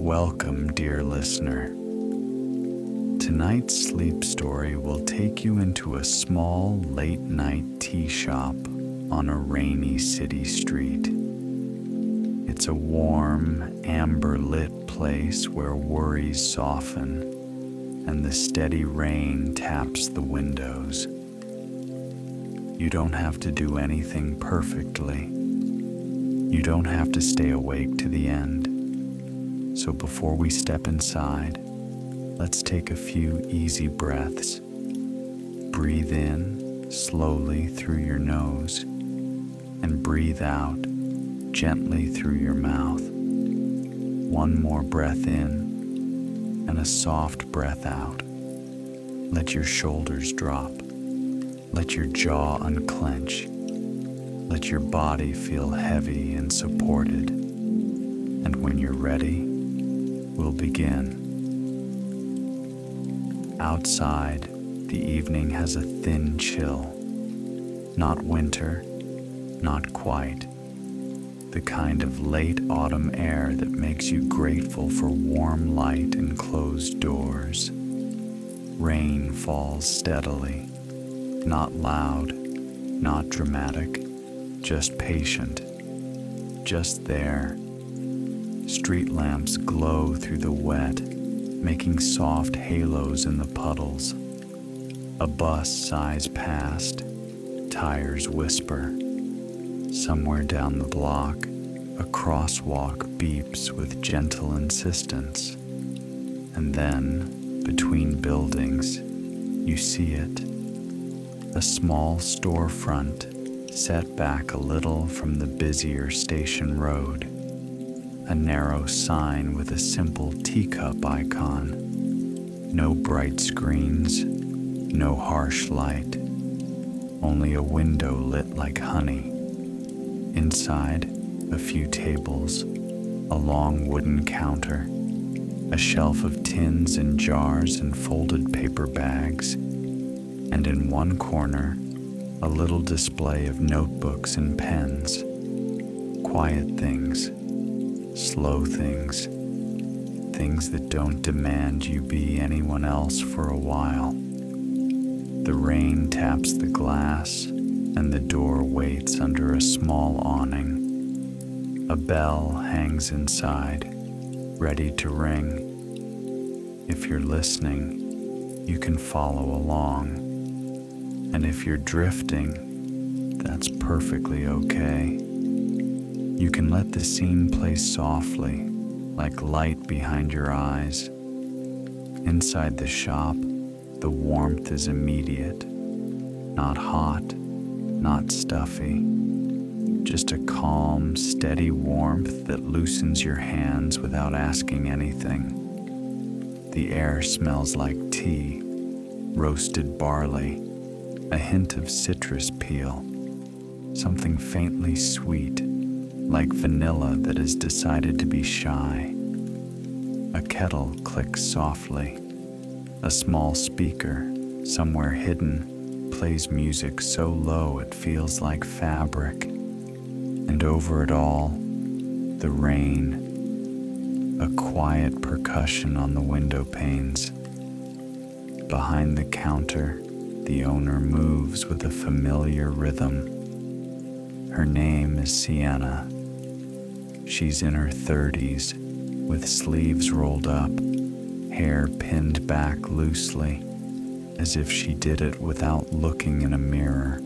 Welcome, dear listener. Tonight's sleep story will take you into a small late-night tea shop on a rainy city street. It's a warm, amber-lit place where worries soften and the steady rain taps the windows. You don't have to do anything perfectly. You don't have to stay awake to the end. So before we step inside, let's take a few easy breaths. Breathe in slowly through your nose and breathe out gently through your mouth. One more breath in and a soft breath out. Let your shoulders drop. Let your jaw unclench. Let your body feel heavy and supported. And when you're ready, we'll begin. Outside, the evening has a thin chill. Not winter, not quite. The kind of late autumn air that makes you grateful for warm light and closed doors. Rain falls steadily, not loud, not dramatic, just patient, just there. Street lamps glow through the wet, making soft halos in the puddles. A bus sighs past, tires whisper. Somewhere down the block, a crosswalk beeps with gentle insistence. And then, between buildings, you see it. A small storefront set back a little from the busier station road. A narrow sign with a simple teacup icon. No bright screens, no harsh light, only a window lit like honey. Inside, a few tables, a long wooden counter, a shelf of tins and jars and folded paper bags, and in one corner, a little display of notebooks and pens. Quiet things. Slow things, things that don't demand you be anyone else for a while. The rain taps the glass and the door waits under a small awning. A bell hangs inside, ready to ring. If you're listening, you can follow along. And if you're drifting, that's perfectly okay. You can let the scene play softly, like light behind your eyes. Inside the shop, the warmth is immediate. Not hot, not stuffy. Just a calm, steady warmth that loosens your hands without asking anything. The air smells like tea, roasted barley, a hint of citrus peel, something faintly sweet, like vanilla that has decided to be shy. A kettle clicks softly. A small speaker, somewhere hidden, plays music so low it feels like fabric. And over it all, the rain, a quiet percussion on the window panes. Behind the counter, the owner moves with a familiar rhythm. Her name is Sienna. She's in her 30s, with sleeves rolled up, hair pinned back loosely, as if she did it without looking in a mirror.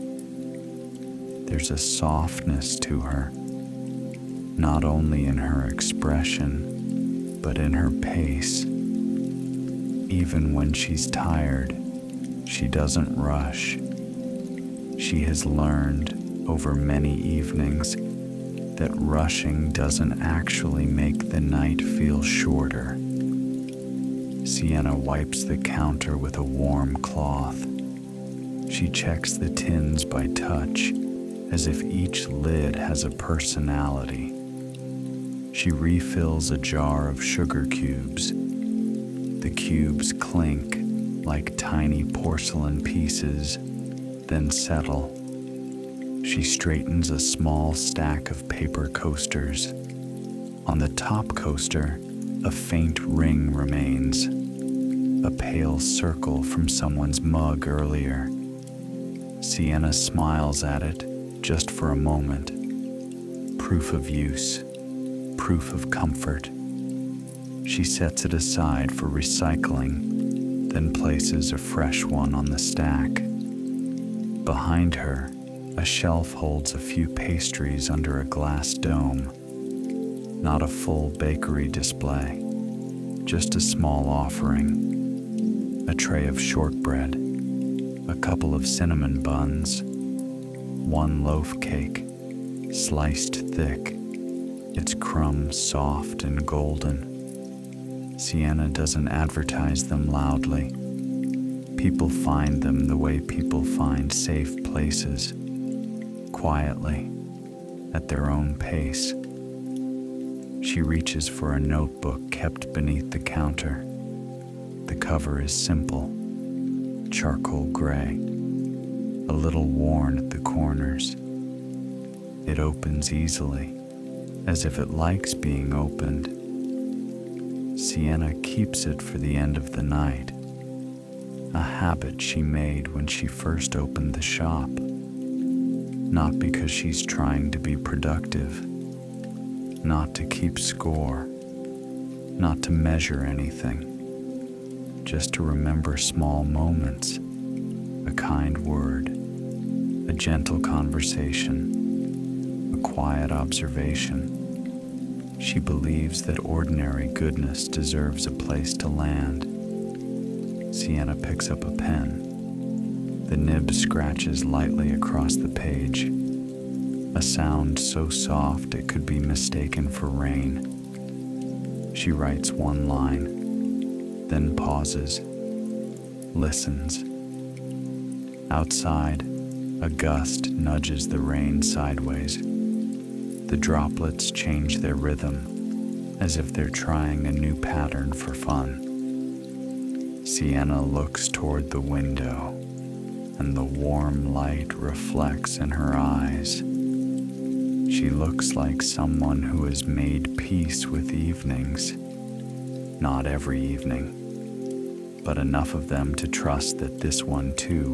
There's a softness to her, not only in her expression, but in her pace. Even when she's tired, she doesn't rush. She has learned over many evenings that rushing doesn't actually make the night feel shorter. Sienna wipes the counter with a warm cloth. She checks the tins by touch, as if each lid has a personality. She refills a jar of sugar cubes. The cubes clink like tiny porcelain pieces, then settle. She straightens a small stack of paper coasters. On the top coaster, A faint ring remains, a pale circle from someone's mug earlier. Sienna smiles at it just for a moment. Proof of use, proof of comfort. She sets it aside for recycling, then places a fresh one on the stack. Behind her, a shelf holds a few pastries under a glass dome. Not a full bakery display, just a small offering. A tray of shortbread, a couple of cinnamon buns, one loaf cake, sliced thick, its crumbs soft and golden. Sienna doesn't advertise them loudly. People find them the way people find safe places, quietly, at their own pace. She reaches for a notebook kept beneath the counter. The cover is simple, charcoal gray, a little worn at the corners. It opens easily, as if it likes being opened. Sienna keeps it for the end of the night, a habit she made when she first opened the shop. Not because she's trying to be productive, not to keep score, not to measure anything, just to remember small moments, a kind word, a gentle conversation, a quiet observation. She believes that ordinary goodness deserves a place to land. Sienna picks up a pen. The nib scratches lightly across the page, a sound so soft it could be mistaken for rain. She writes one line, then pauses, listens. Outside, a gust nudges the rain sideways. The droplets change their rhythm, as if they're trying a new pattern for fun. Sienna looks toward the window, and the warm light reflects in her eyes. She looks like someone who has made peace with evenings. Not every evening, but enough of them to trust that this one too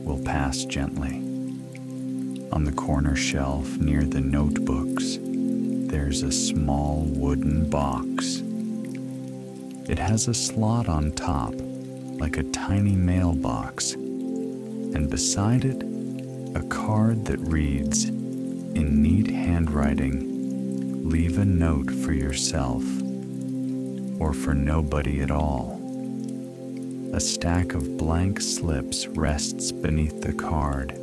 will pass gently. On the corner shelf near the notebooks, there's a small wooden box. It has a slot on top, like a tiny mailbox, and beside it, a card that reads, in neat handwriting, leave a note for yourself, or for nobody at all. A stack of blank slips rests beneath the card.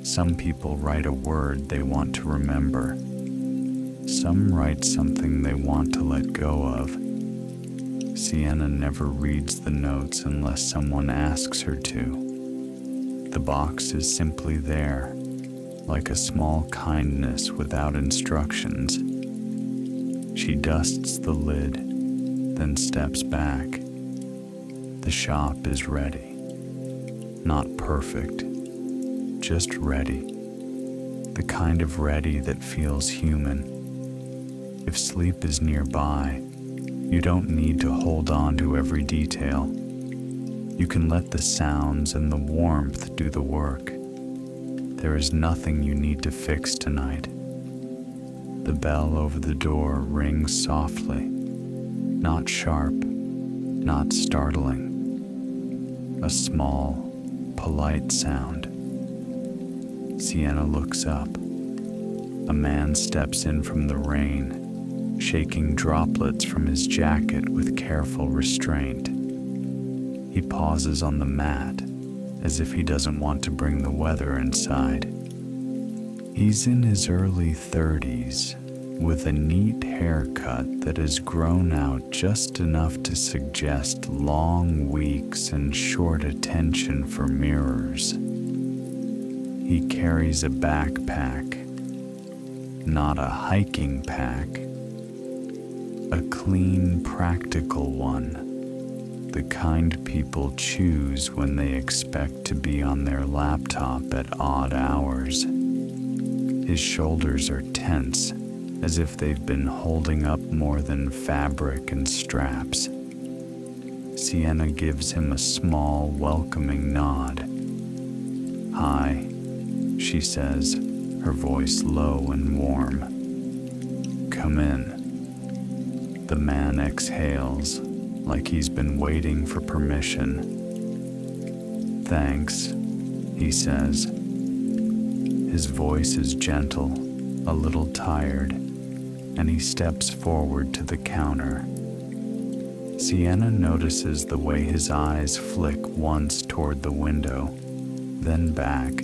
Some people write a word they want to remember. Some write something they want to let go of. Sienna never reads the notes unless someone asks her to. The box is simply there, like a small kindness without instructions. She dusts the lid, then steps back. The shop is ready. Not perfect, just ready. The kind of ready that feels human. If sleep is nearby, you don't need to hold on to every detail. You can let the sounds and the warmth do the work. There is nothing you need to fix tonight. The bell over the door rings softly, not sharp, not startling. A small, polite sound. Sienna looks up. A man steps in from the rain, shaking droplets from his jacket with careful restraint. He pauses on the mat, as if he doesn't want to bring the weather inside. He's in his early 30s, with a neat haircut that has grown out just enough to suggest long weeks and short attention for mirrors. He carries a backpack, not a hiking pack, a clean, practical one. The kind people choose when they expect to be on their laptop at odd hours. His shoulders are tense, as if they've been holding up more than fabric and straps. Sienna gives him a small, welcoming nod. "Hi," she says, her voice low and warm. "Come in." The man exhales, like he's been waiting for permission. "Thanks," he says. His voice is gentle, a little tired, and he steps forward to the counter. Sienna notices the way his eyes flick once toward the window, then back,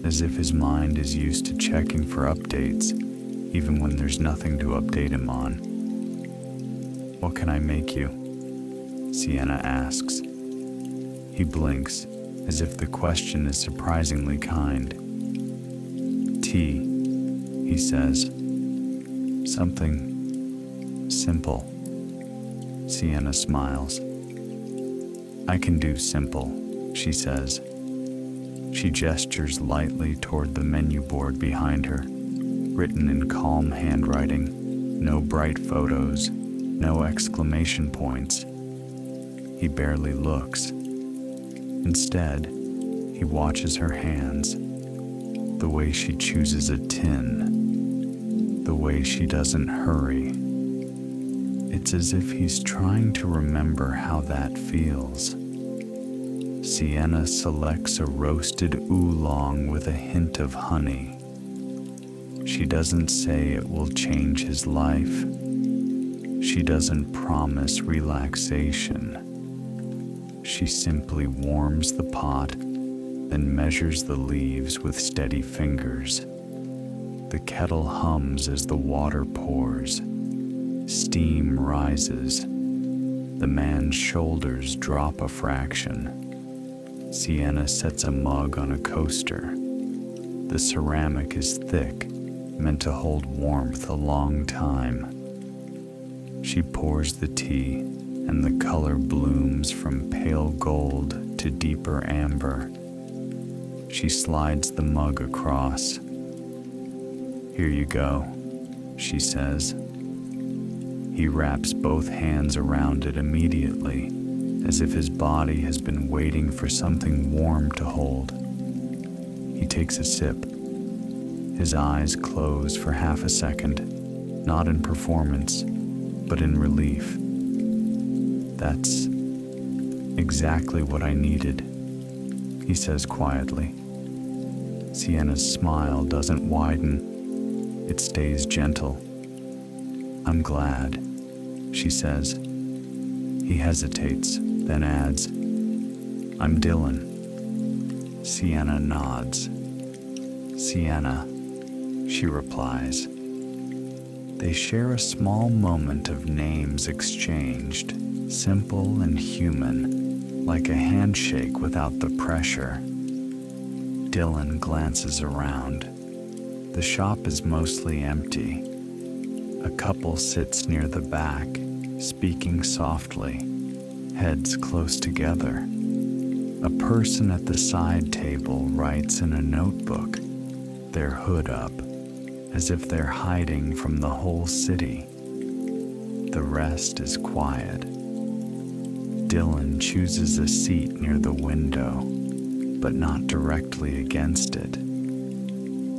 as if his mind is used to checking for updates, even when there's nothing to update him on. "What can I make you?" Sienna asks. He blinks, as if the question is surprisingly kind. "Tea," he says. "Something simple." Sienna smiles. "I can do simple," she says. She gestures lightly toward the menu board behind her, written in calm handwriting, no bright photos, no exclamation points. He barely looks. Instead, he watches her hands, the way she chooses a tin, the way she doesn't hurry. It's as if he's trying to remember how that feels. Sienna selects a roasted oolong with a hint of honey. She doesn't say it will change his life. She doesn't promise relaxation. She simply warms the pot, then measures the leaves with steady fingers. The kettle hums as the water pours. Steam rises. The man's shoulders drop a fraction. Sienna sets a mug on a coaster. The ceramic is thick, meant to hold warmth a long time. She pours the tea, and the color blooms from pale gold to deeper amber. She slides the mug across. "Here you go," she says. He wraps both hands around it immediately, as if his body has been waiting for something warm to hold. He takes a sip. His eyes close for half a second, not in performance, but in relief. "That's exactly what I needed," he says quietly. Sienna's smile doesn't widen. It stays gentle. "I'm glad," she says. He hesitates, then adds, "I'm Dylan." Sienna nods. "Sienna," she replies. They share a small moment of names exchanged, simple and human, like a handshake without the pressure. Dylan glances around. The shop is mostly empty. A couple sits near the back, speaking softly, heads close together. A person at the side table writes in a notebook, their hood up, as if they're hiding from the whole city. The rest is quiet. Dylan chooses a seat near the window, but not directly against it.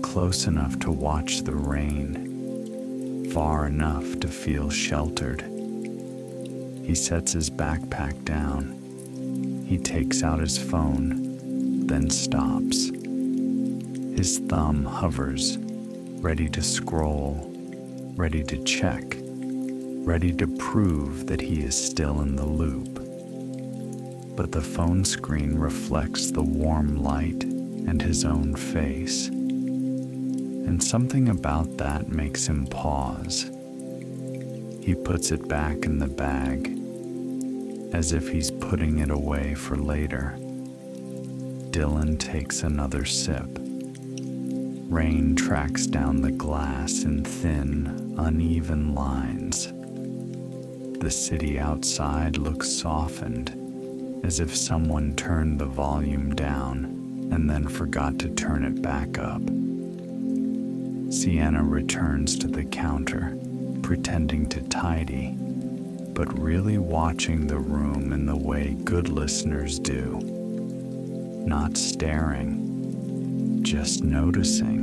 Close enough to watch the rain, far enough to feel sheltered. He sets his backpack down. He takes out his phone, then stops. His thumb hovers, ready to scroll, ready to check, ready to prove that he is still in the loop. But the phone screen reflects the warm light and his own face. And something about that makes him pause. He puts it back in the bag, as if he's putting it away for later. Dylan takes another sip. Rain tracks down the glass in thin, uneven lines. The city outside looks softened, as if someone turned the volume down and then forgot to turn it back up. Sienna returns to the counter, pretending to tidy, but really watching the room in the way good listeners do. Not staring, just noticing.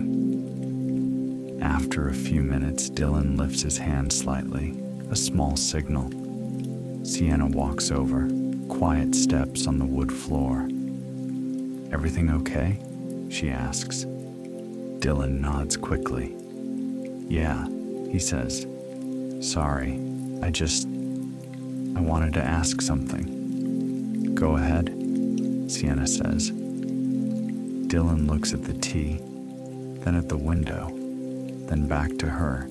After a few minutes, Dylan lifts his hand slightly, a small signal. Sienna walks over, quiet steps on the wood floor. "Everything okay?" she asks. Dylan nods quickly. "Yeah," he says. "Sorry, I wanted to ask something." "Go ahead," Sienna says. Dylan looks at the tea, then at the window, then back to her,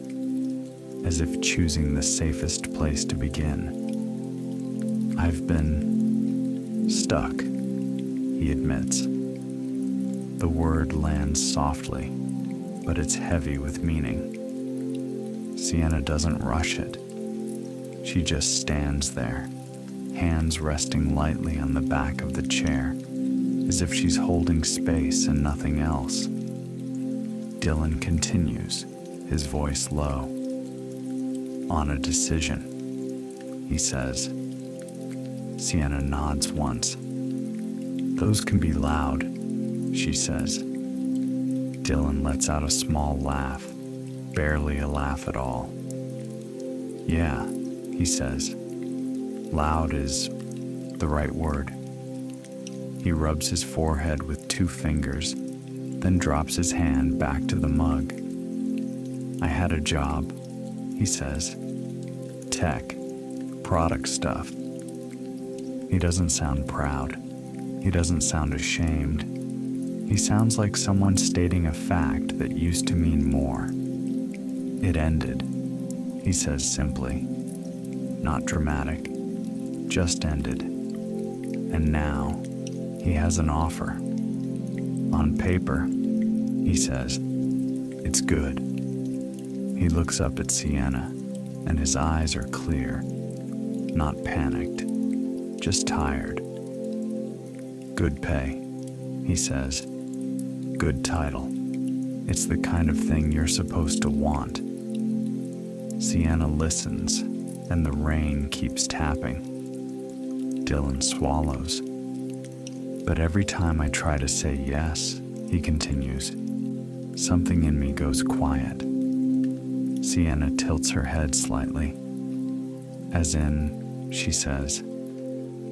as if choosing the safest place to begin. "I've been stuck," he admits. The word lands softly, but it's heavy with meaning. Sienna doesn't rush it. She just stands there, hands resting lightly on the back of the chair, as if she's holding space and nothing else. Dylan continues, his voice low. "On a decision," he says. Sienna nods once. "Those can be loud," she says. Dylan lets out a small laugh, barely a laugh at all. "Yeah," he says. "Loud is the right word." He rubs his forehead with 2 fingers, then drops his hand back to the mug. "I had a job," he says. "Tech, product stuff." He doesn't sound proud. He doesn't sound ashamed. He sounds like someone stating a fact that used to mean more. "It ended," he says simply. Not dramatic, just ended. And now, he has an offer. "On paper," he says, "it's good." He looks up at Sienna, and his eyes are clear, not panicked, just tired. "Good pay," he says. "Good title. It's the kind of thing you're supposed to want." Sienna listens, and the rain keeps tapping. Dylan swallows. "But every time I try to say yes," he continues, "something in me goes quiet." Sienna tilts her head slightly. "As in," she says,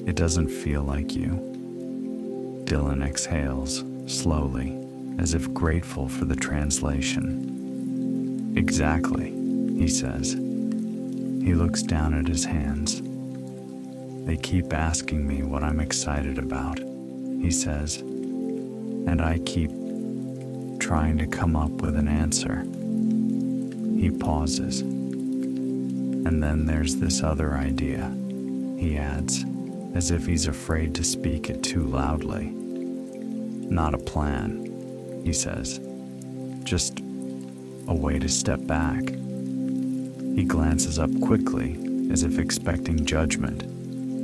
"it doesn't feel like you." Dylan exhales, slowly, as if grateful for the translation. "Exactly," he says. He looks down at his hands. "They keep asking me what I'm excited about," he says, "and I keep trying to come up with an answer." He pauses. "And then there's this other idea," he adds, as if he's afraid to speak it too loudly. "Not a plan," he says, "just a way to step back." He glances up quickly, as if expecting judgment,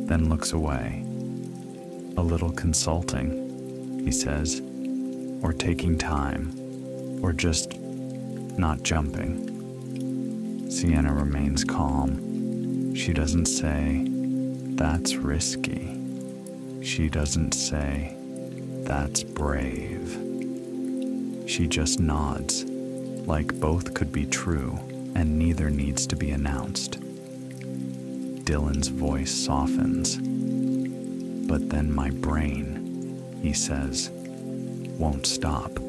then looks away. "A little consulting," he says, "or taking time, or just not jumping." Sienna remains calm. She doesn't say, "That's risky." She doesn't say, "That's brave." She just nods, like both could be true and neither needs to be announced. Dylan's voice softens. "But then my brain," he says, "won't stop."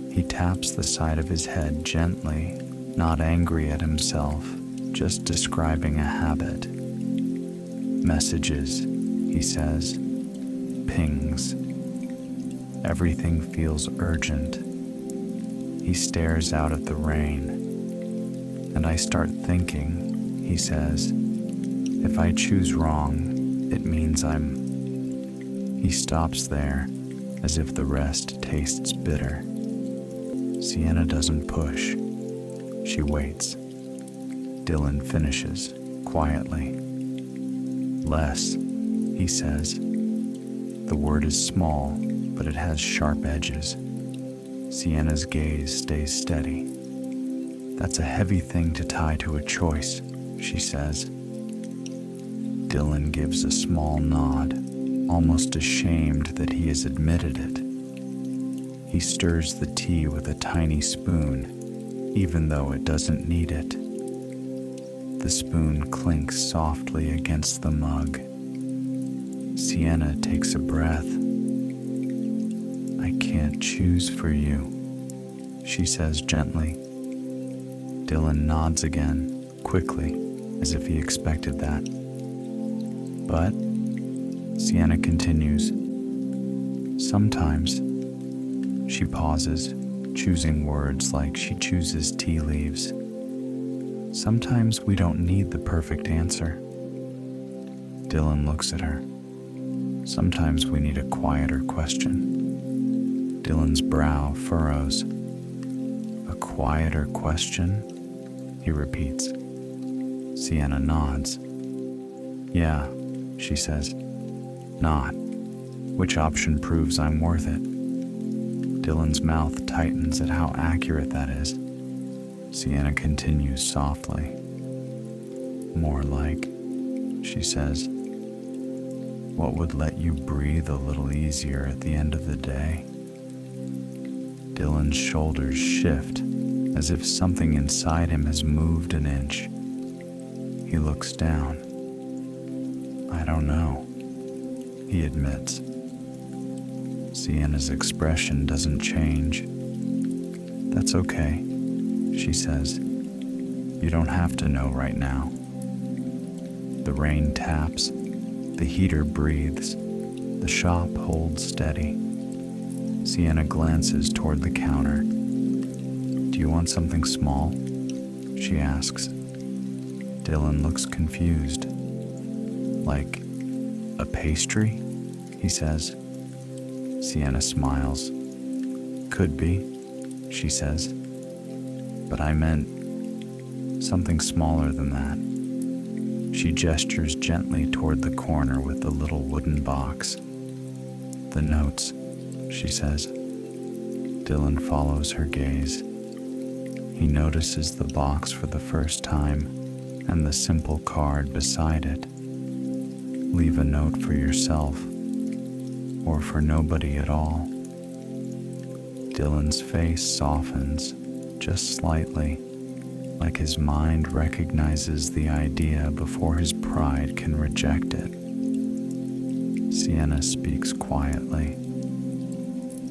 He taps the side of his head gently, not angry at himself, just describing a habit. "Messages," he says, "pings. Everything feels urgent." He stares out at the rain. "And I start thinking," he says, "if I choose wrong, it means I'm..." He stops there, as if the rest tastes bitter. Sienna doesn't push. She waits. Dylan finishes, quietly. "Less," he says. The word is small, but it has sharp edges. Sienna's gaze stays steady. "That's a heavy thing to tie to a choice," she says. Dylan gives a small nod, almost ashamed that he has admitted it. He stirs the tea with a tiny spoon, even though it doesn't need it. The spoon clinks softly against the mug. Sienna takes a breath. "I can't choose for you," she says gently. Dylan nods again, quickly, as if he expected that. "But," Sienna continues, "sometimes," she pauses, choosing words like she chooses tea leaves. "Sometimes we don't need the perfect answer." Dylan looks at her. "Sometimes we need a quieter question." Dylan's brow furrows. "A quieter question?" he repeats. Sienna nods. "Yeah," she says. "Not. Which option proves I'm worth it?" Dylan's mouth tightens at how accurate that is. Sienna continues softly. "More like," she says, "what would let you breathe a little easier at the end of the day?" Dylan's shoulders shift, as if something inside him has moved an inch. He looks down. "I don't know," he admits. Sienna's expression doesn't change. "That's okay," she says. "You don't have to know right now." The rain taps, the heater breathes, the shop holds steady. Sienna glances toward the counter. "Do you want something small?" she asks. Dylan looks confused. "Like a pastry?" he says. Sienna smiles. "Could be," she says. "But I meant something smaller than that." She gestures gently toward the corner with the little wooden box. "The notes," she says. Dylan follows her gaze. He notices the box for the first time and the simple card beside it. "Leave a note for yourself, or for nobody at all." Dylan's face softens, just slightly, like his mind recognizes the idea before his pride can reject it. Sienna speaks quietly.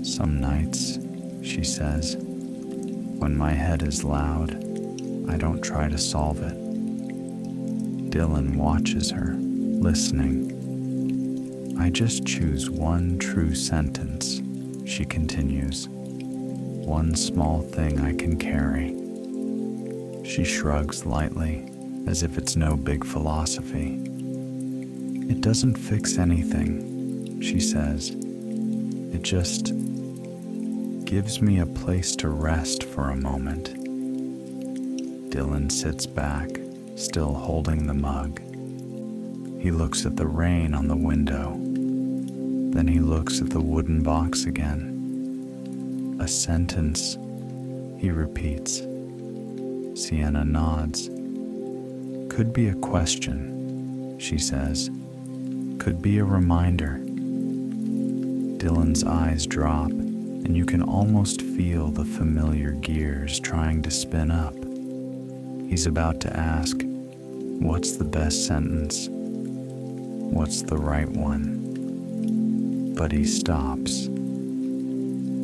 "Some nights," she says, "when my head is loud, I don't try to solve it." Dylan watches her, listening. "I just choose one true sentence," she continues. "One small thing I can carry." She shrugs lightly, as if it's no big philosophy. "It doesn't fix anything," she says. "It just gives me a place to rest for a moment." Dylan sits back, still holding the mug. He looks at the rain on the window. Then he looks at the wooden box again. "A sentence," he repeats. Sienna nods. "Could be a question," she says. "Could be a reminder." Dylan's eyes drop, and you can almost feel the familiar gears trying to spin up. He's about to ask, "What's the best sentence? What's the right one?" But he stops.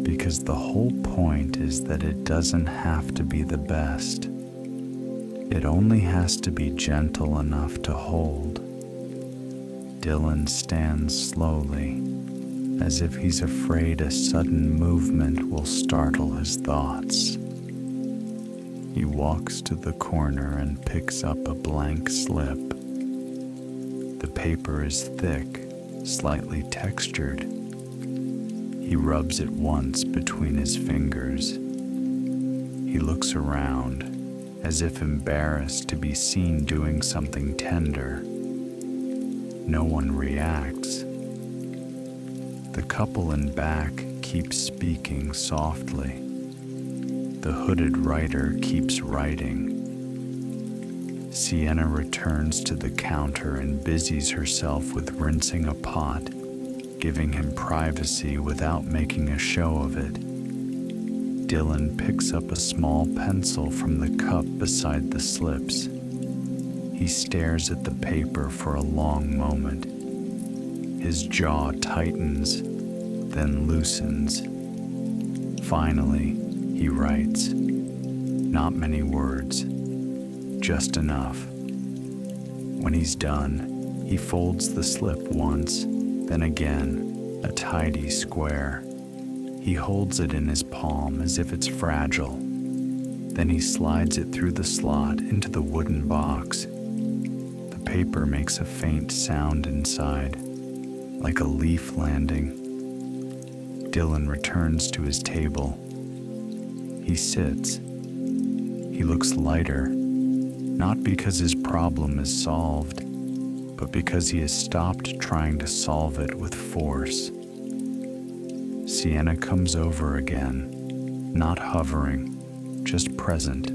Because the whole point is that it doesn't have to be the best. It only has to be gentle enough to hold. Dylan stands slowly, as if he's afraid a sudden movement will startle his thoughts. He walks to the corner and picks up a blank slip. The paper is thick, slightly textured. He rubs it once between his fingers. He looks around, as if embarrassed to be seen doing something tender. No one reacts. The couple in back keeps speaking softly. The hooded writer keeps writing. Sienna returns to the counter and busies herself with rinsing a pot, giving him privacy without making a show of it. Dylan picks up a small pencil from the cup beside the slips. He stares at the paper for a long moment. His jaw tightens, then loosens. Finally, he writes. Not many words, just enough. When he's done, he folds the slip once, then again, a tidy square. He holds it in his palm as if it's fragile. Then he slides it through the slot into the wooden box. The paper makes a faint sound inside, like a leaf landing. Dylan returns to his table. He sits. He looks lighter, not because his problem is solved, but because he has stopped trying to solve it with force. Sienna comes over again, not hovering, just present.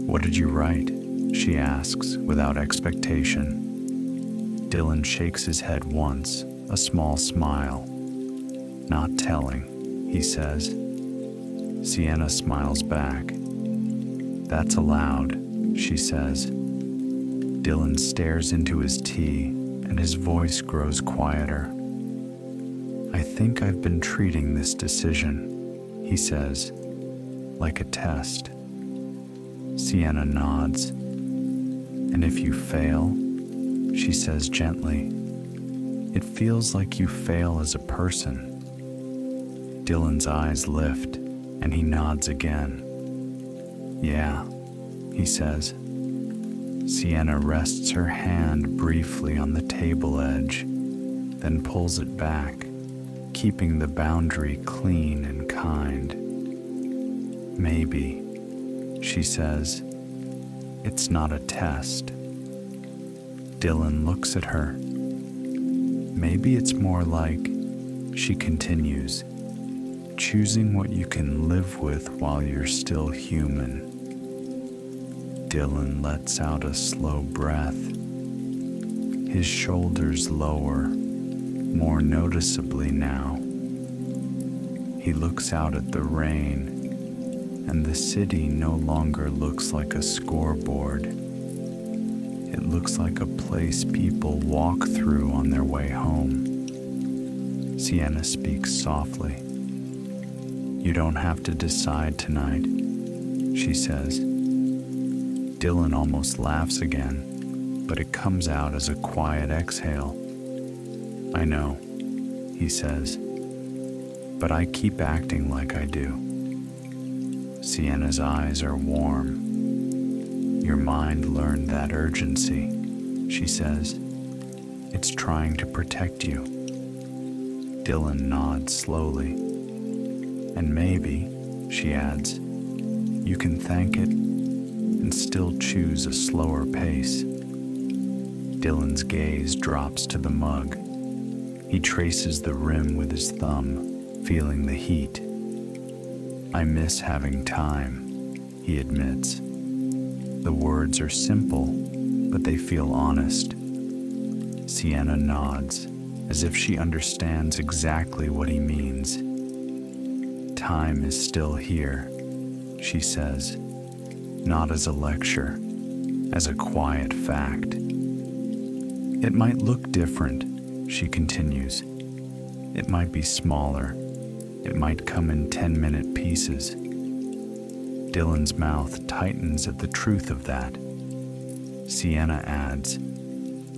"What did you write?" she asks without expectation. Dylan shakes his head once, a small smile. "Not telling," he says. Sienna smiles back. "That's allowed," she says. Dylan stares into his tea, and his voice grows quieter. "I think I've been treating this decision," he says, "like a test." Sienna nods. "And if you fail," she says gently, "it feels like you fail as a person." Dylan's eyes lift, and he nods again. "Yeah," he says. Sienna rests her hand briefly on the table edge, then pulls it back, keeping the boundary clean and kind. "Maybe," she says, "it's not a test." Dylan looks at her. "Maybe it's more like," she continues, "choosing what you can live with while you're still human." Dylan lets out a slow breath. His shoulders lower, more noticeably now. He looks out at the rain, and the city no longer looks like a scoreboard. It looks like a place people walk through on their way home. Sienna speaks softly. "You don't have to decide tonight," she says. Dylan almost laughs again, but it comes out as a quiet exhale. "I know," he says, "but I keep acting like I do." Sienna's eyes are warm. "Your mind learned that urgency," she says. "It's trying to protect you." Dylan nods slowly. "And maybe," she adds, "you can thank it and still choose a slower pace." Dylan's gaze drops to the mug. He traces the rim with his thumb, feeling the heat. "I miss having time," he admits. The words are simple, but they feel honest. Sienna nods, as if she understands exactly what he means. "Time is still here," she says, not as a lecture, as a quiet fact. "It might look different," she continues. "It might be smaller. It might come in 10-minute pieces." Dylan's mouth tightens at the truth of that. Sienna adds,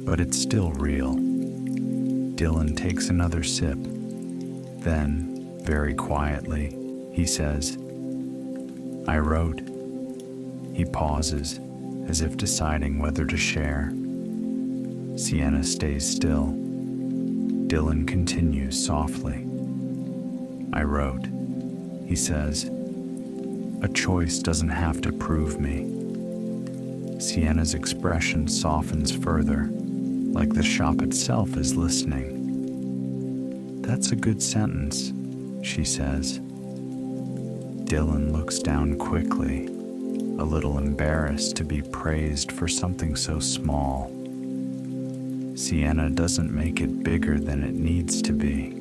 "But it's still real." Dylan takes another sip. Then, very quietly, he says, "I wrote." He pauses, as if deciding whether to share. Sienna stays still. Dylan continues softly. "I wrote," he says. "A choice doesn't have to prove me." Sienna's expression softens further, like the shop itself is listening. "That's a good sentence," she says. Dylan looks down quickly, a little embarrassed to be praised for something so small. Sienna doesn't make it bigger than it needs to be.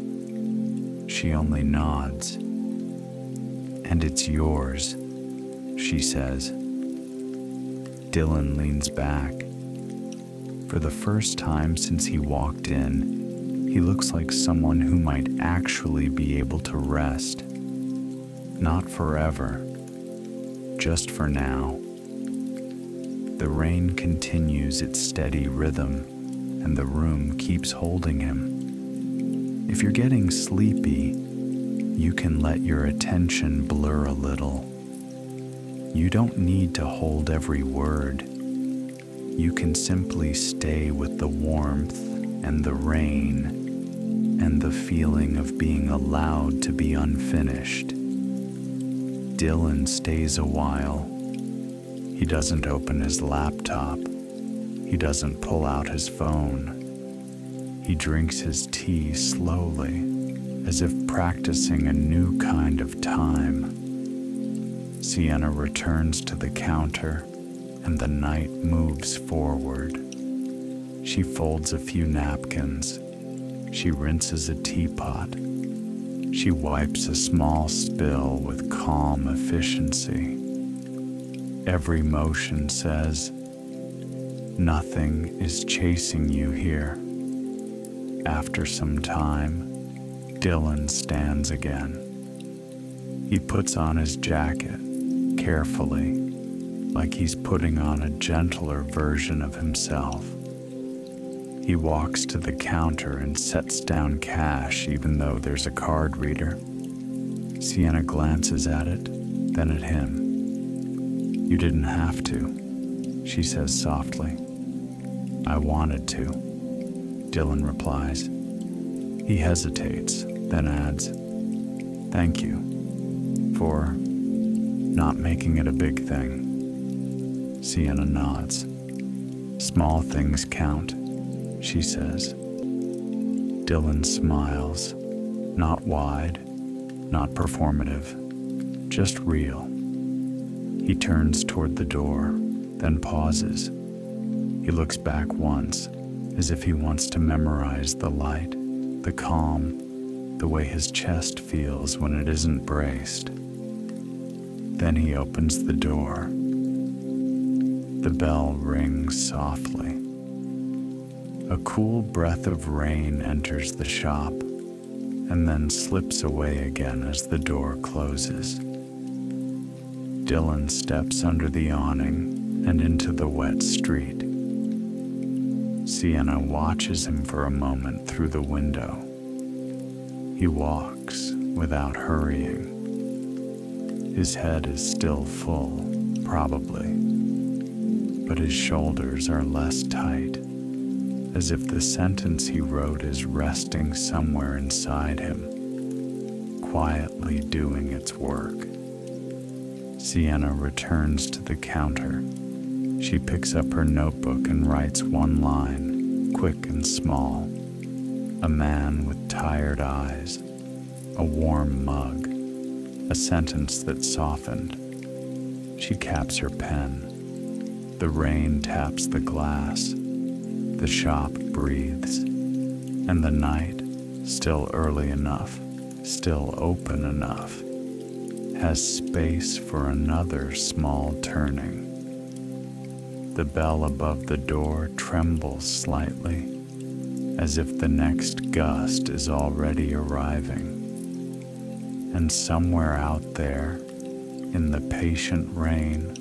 She only nods. "And it's yours," she says. Dylan leans back. For the first time since he walked in, he looks like someone who might actually be able to rest. Not forever, just for now. The rain continues its steady rhythm, and the room keeps holding him. If you're getting sleepy, you can let your attention blur a little. You don't need to hold every word. You can simply stay with the warmth and the rain and the feeling of being allowed to be unfinished. Dylan stays a while. He doesn't open his laptop. He doesn't pull out his phone. He drinks his tea slowly, as if practicing a new kind of time. Sienna returns to the counter, and the night moves forward. She folds a few napkins. She rinses a teapot. She wipes a small spill with calm efficiency. Every motion says, "Nothing is chasing you here." After some time, Dylan stands again. He puts on his jacket, carefully, like he's putting on a gentler version of himself. He walks to the counter and sets down cash even though there's a card reader. Sienna glances at it, then at him. "You didn't have to," she says softly. "I wanted to," Dylan replies. He hesitates, then adds, "Thank you for not making it a big thing." Sienna nods. "Small things count," she says. Dylan smiles, not wide, not performative, just real. He turns toward the door, then pauses. He looks back once, as if he wants to memorize the light, the calm, the way his chest feels when it isn't braced. Then he opens the door. The bell rings softly. A cool breath of rain enters the shop, and then slips away again as the door closes. Dylan steps under the awning and into the wet street. Sienna watches him for a moment through the window. He walks without hurrying. His head is still full, probably, but his shoulders are less tight, as if the sentence he wrote is resting somewhere inside him, quietly doing its work. Sienna returns to the counter. She picks up her notebook and writes one line, quick and small. A man with tired eyes, a warm mug, a sentence that softened. She caps her pen. The rain taps the glass. The shop breathes. And the night, still early enough, still open enough, has space for another small turning. The bell above the door trembles slightly, as if the next gust is already arriving. And somewhere out there, in the patient rain,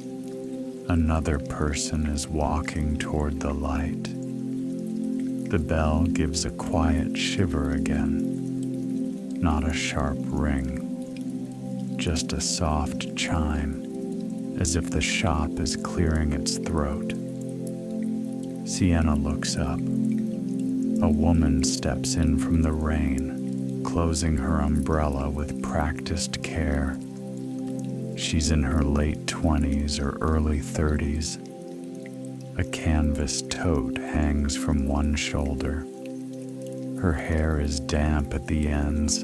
another person is walking toward the light. The bell gives a quiet shiver again, not a sharp ring, just a soft chime, as if the shop is clearing its throat. Sienna looks up. A woman steps in from the rain, closing her umbrella with practiced care. She's in her late 20s or early 30s. A canvas tote hangs from one shoulder. Her hair is damp at the ends,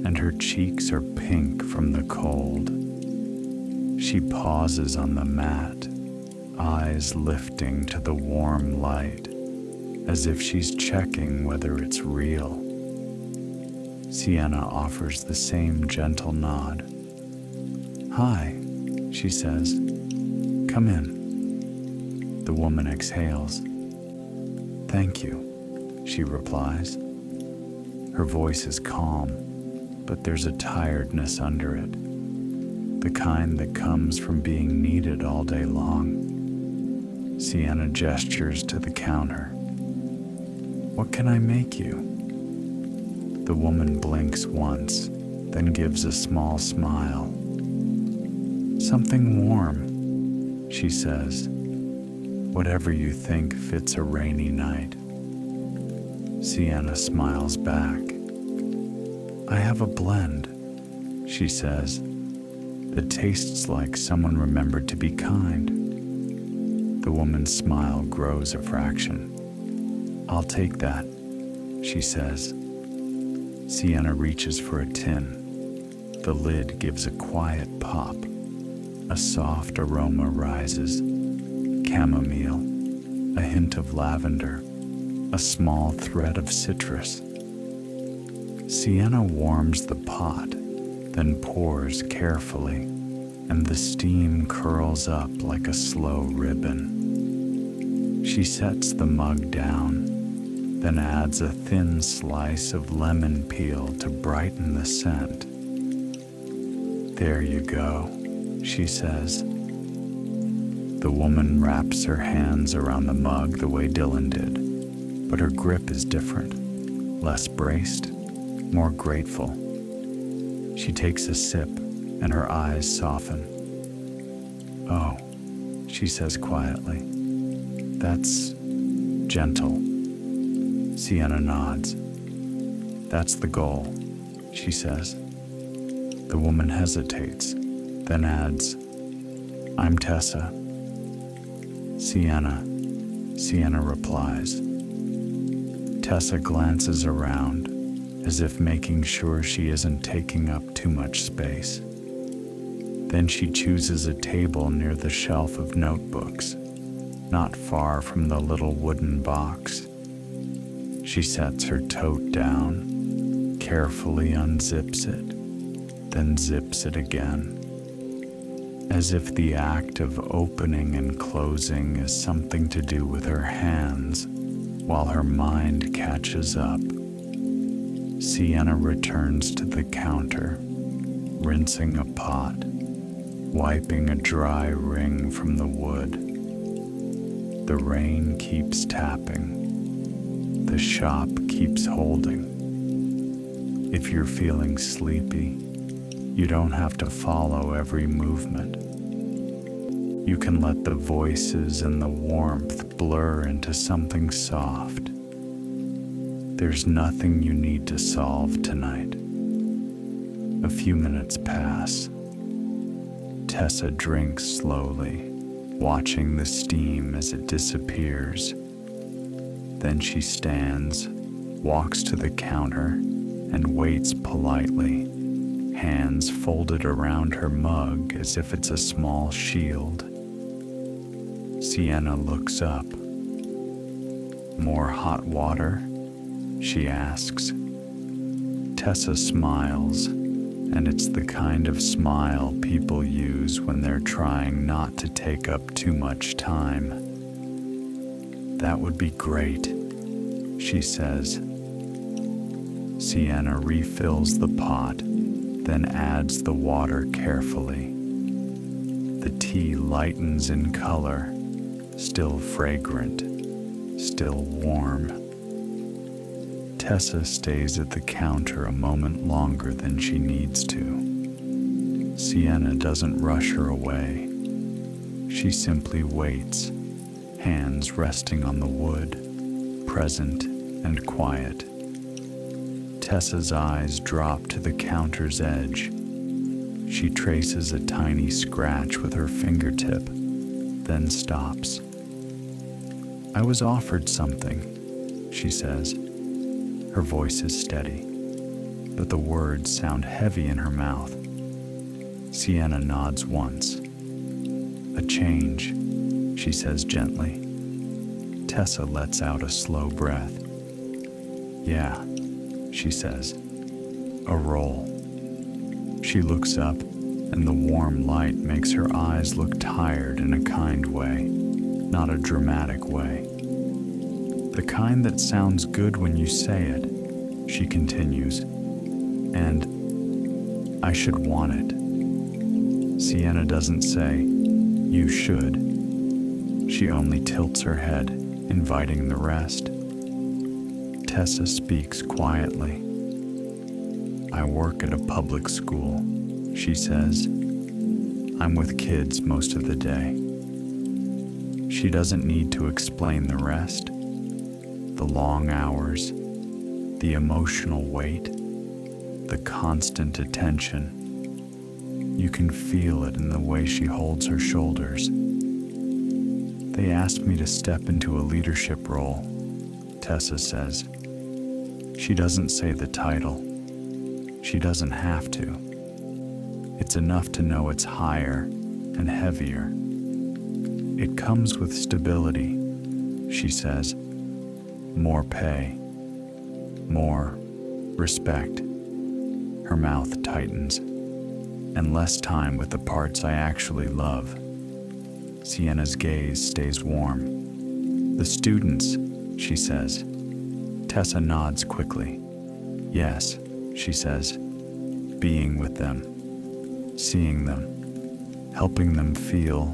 and her cheeks are pink from the cold. She pauses on the mat, eyes lifting to the warm light, as if she's checking whether it's real. Sienna offers the same gentle nod. "Hi," she says. "Come in." The woman exhales. "Thank you," she replies. Her voice is calm, but there's a tiredness under it, the kind that comes from being needed all day long. Sienna gestures to the counter. "What can I make you?" The woman blinks once, then gives a small smile. "Something warm," she says. "Whatever you think fits a rainy night." Sienna smiles back. "I have a blend," she says, "that tastes like someone remembered to be kind." The woman's smile grows a fraction. "I'll take that," she says. Sienna reaches for a tin. The lid gives a quiet pop. A soft aroma rises. Chamomile, a hint of lavender, a small thread of citrus. Sienna warms the pot, then pours carefully, and the steam curls up like a slow ribbon. She sets the mug down, then adds a thin slice of lemon peel to brighten the scent. "There you go," she says. The woman wraps her hands around the mug the way Dylan did, but her grip is different, less braced, more grateful. She takes a sip, and her eyes soften. "Oh," she says quietly. "That's gentle." Sienna nods. "That's the goal," she says. The woman hesitates, then adds, "I'm Tessa." Sienna replies. Tessa glances around, as if making sure she isn't taking up too much space. Then she chooses a table near the shelf of notebooks, not far from the little wooden box. She sets her tote down, carefully unzips it, then zips it again, as if the act of opening and closing is something to do with her hands, while her mind catches up. Sienna returns to the counter, rinsing a pot, wiping a dry ring from the wood. The rain keeps tapping. The shop keeps holding. If you're feeling sleepy, you don't have to follow every movement. You can let the voices and the warmth blur into something soft. There's nothing you need to solve tonight. A few minutes pass. Tessa drinks slowly, watching the steam as it disappears. Then she stands, walks to the counter, and waits politely, hands folded around her mug as if it's a small shield. Sienna looks up. "More hot water?" she asks. Tessa smiles, and it's the kind of smile people use when they're trying not to take up too much time. "That would be great," she says. Sienna refills the pot, then adds the water carefully. The tea lightens in color, still fragrant, still warm. Tessa stays at the counter a moment longer than she needs to. Sienna doesn't rush her away. She simply waits, hands resting on the wood, present and quiet. Tessa's eyes drop to the counter's edge. She traces a tiny scratch with her fingertip, then stops. "I was offered something," she says. Her voice is steady, but the words sound heavy in her mouth. Sienna nods once, A change, she says gently. Tessa lets out a slow breath. Yeah, she says. A roll. She looks up, and the warm light makes her eyes look tired in a kind way, not a dramatic way. The kind that sounds good when you say it, she continues. And I should want it. Sienna doesn't say, you should. She only tilts her head, inviting the rest. Tessa speaks quietly. I work at a public school, she says. I'm with kids most of the day. She doesn't need to explain the rest. The long hours, the emotional weight, the constant attention. You can feel it in the way she holds her shoulders. They asked me to step into a leadership role, Tessa says. She doesn't say the title. She doesn't have to. It's enough to know it's higher and heavier. It comes with stability, she says. More pay. More respect. Her mouth tightens. And less time with the parts I actually love. Sienna's gaze stays warm. The students, she says. Tessa nods quickly. Yes, she says. Being with them. Seeing them. Helping them feel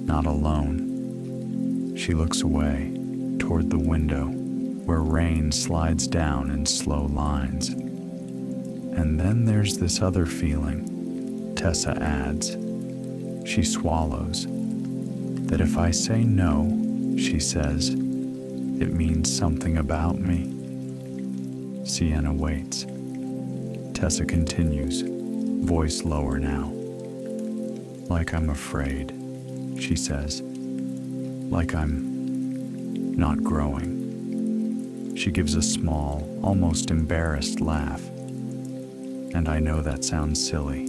not alone. She looks away toward the window where rain slides down in slow lines. And then there's this other feeling, Tessa adds. She swallows. That if I say no, she says, it means something about me. Sienna waits. Tessa continues, voice lower now. Like I'm afraid, she says. Like I'm not growing. She gives a small, almost embarrassed laugh. And I know that sounds silly.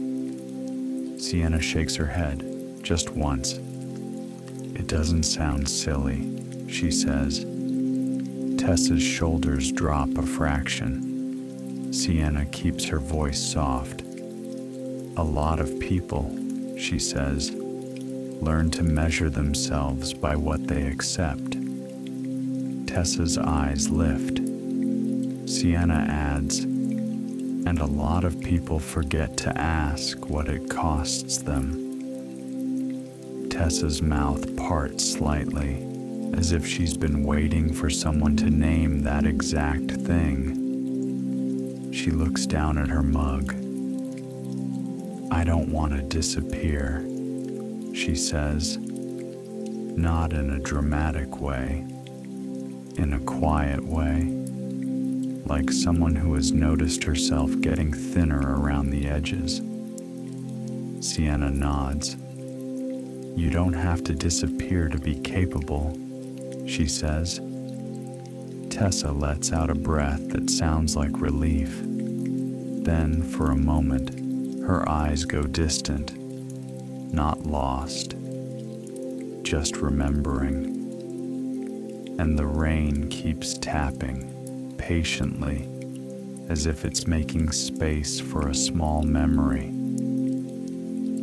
Sienna shakes her head, just once. It doesn't sound silly, she says. Tessa's shoulders drop a fraction. Sienna keeps her voice soft. A lot of people, she says, learn to measure themselves by what they accept. Tessa's eyes lift. Sienna adds, and a lot of people forget to ask what it costs them. Tessa's mouth parts slightly, as if she's been waiting for someone to name that exact thing. She looks down at her mug. I don't want to disappear, she says, not in a dramatic way, in a quiet way. Like someone who has noticed herself getting thinner around the edges. Sienna nods. You don't have to disappear to be capable, she says. Tessa lets out a breath that sounds like relief. Then, for a moment, her eyes go distant, not lost, just remembering. And the rain keeps tapping. Patiently, as if it's making space for a small memory.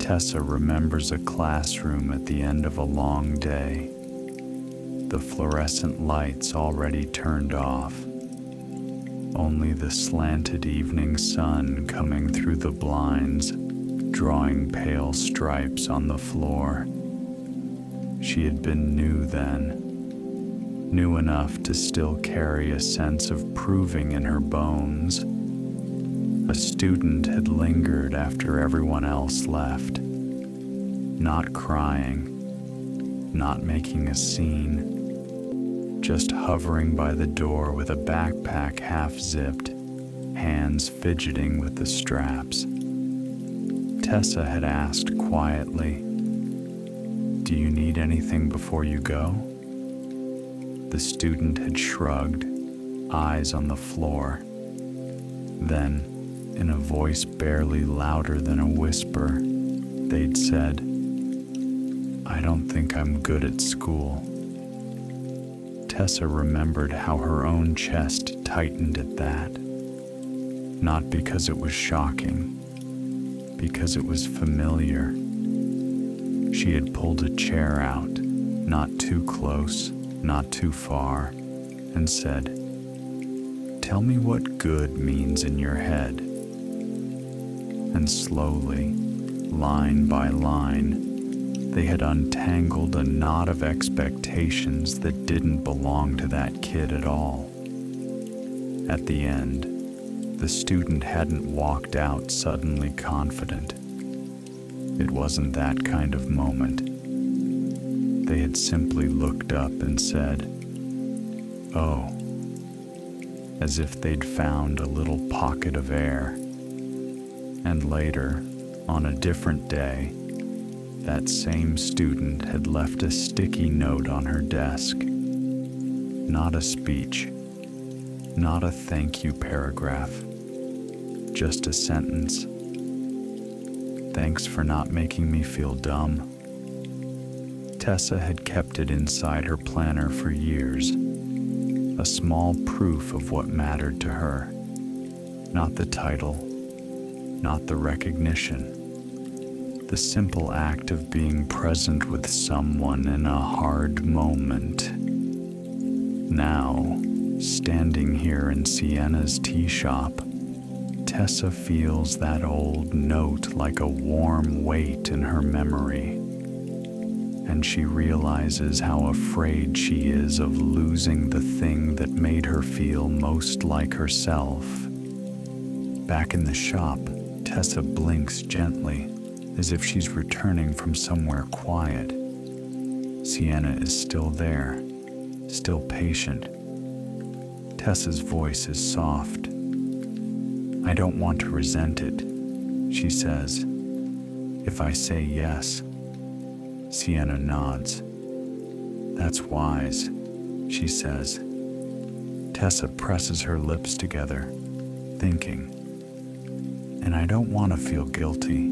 Tessa remembers a classroom at the end of a long day. The fluorescent lights already turned off. Only the slanted evening sun coming through the blinds, drawing pale stripes on the floor. She had been new then. New enough to still carry a sense of proving in her bones. A student had lingered after everyone else left, not crying, not making a scene, just hovering by the door with a backpack half-zipped, hands fidgeting with the straps. Tessa had asked quietly, "Do you need anything before you go?" The student had shrugged, eyes on the floor. Then, in a voice barely louder than a whisper, they'd said, I don't think I'm good at school. Tessa remembered how her own chest tightened at that. Not because it was shocking, because it was familiar. She had pulled a chair out, not too close, not too far, and said, "Tell me what good means in your head." And slowly, line by line, they had untangled a knot of expectations that didn't belong to that kid at all. At the end, the student hadn't walked out suddenly confident. It wasn't that kind of moment. They had simply looked up and said, "Oh," as if they'd found a little pocket of air. And later, on a different day, that same student had left a sticky note on her desk. Not a speech, not a thank you paragraph, just a sentence. "Thanks for not making me feel dumb." Tessa had kept it inside her planner for years, a small proof of what mattered to her. Not the title, not the recognition, the simple act of being present with someone in a hard moment. Now, standing here in Sienna's tea shop, Tessa feels that old note like a warm weight in her memory, and she realizes how afraid she is of losing the thing that made her feel most like herself. Back in the shop, Tessa blinks gently, as if she's returning from somewhere quiet. Sienna is still there, still patient. Tessa's voice is soft. "I don't want to resent it," she says. "If I say yes." Sienna nods. "That's wise," she says. Tessa presses her lips together, thinking. "And I don't want to feel guilty,"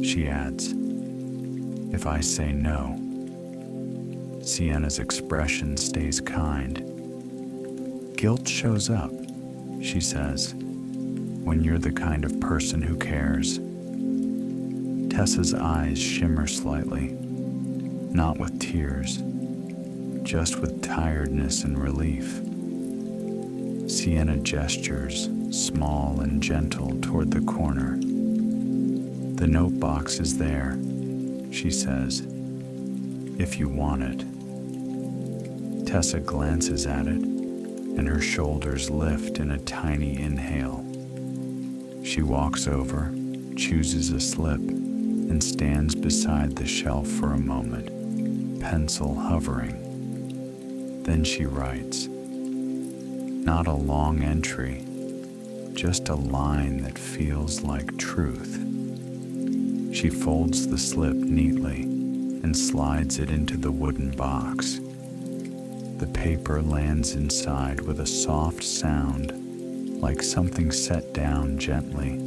she adds, "if I say no." Sienna's expression stays kind. "Guilt shows up," she says, "when you're the kind of person who cares." Tessa's eyes shimmer slightly, not with tears, just with tiredness and relief. Sienna gestures, small and gentle, toward the corner. "The note box is there," she says, "if you want it." Tessa glances at it, and her shoulders lift in a tiny inhale. She walks over, chooses a slip, and stands beside the shelf for a moment, pencil hovering. Then she writes. Not a long entry, just a line that feels like truth. She folds the slip neatly and slides it into the wooden box. The paper lands inside with a soft sound, like something set down gently.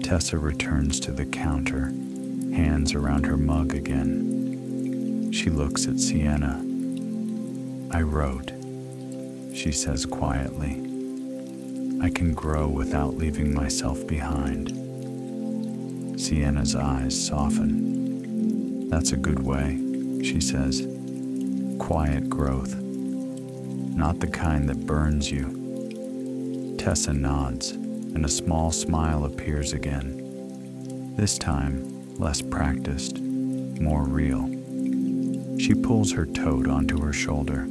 Tessa returns to the counter, hands around her mug again. She looks at Sienna. "I wrote," she says quietly. "I can grow without leaving myself behind." Sienna's eyes soften. "That's a good way," she says. "Quiet growth. Not the kind that burns you." Tessa nods, and a small smile appears again. This time, less practiced, more real. She pulls her tote onto her shoulder.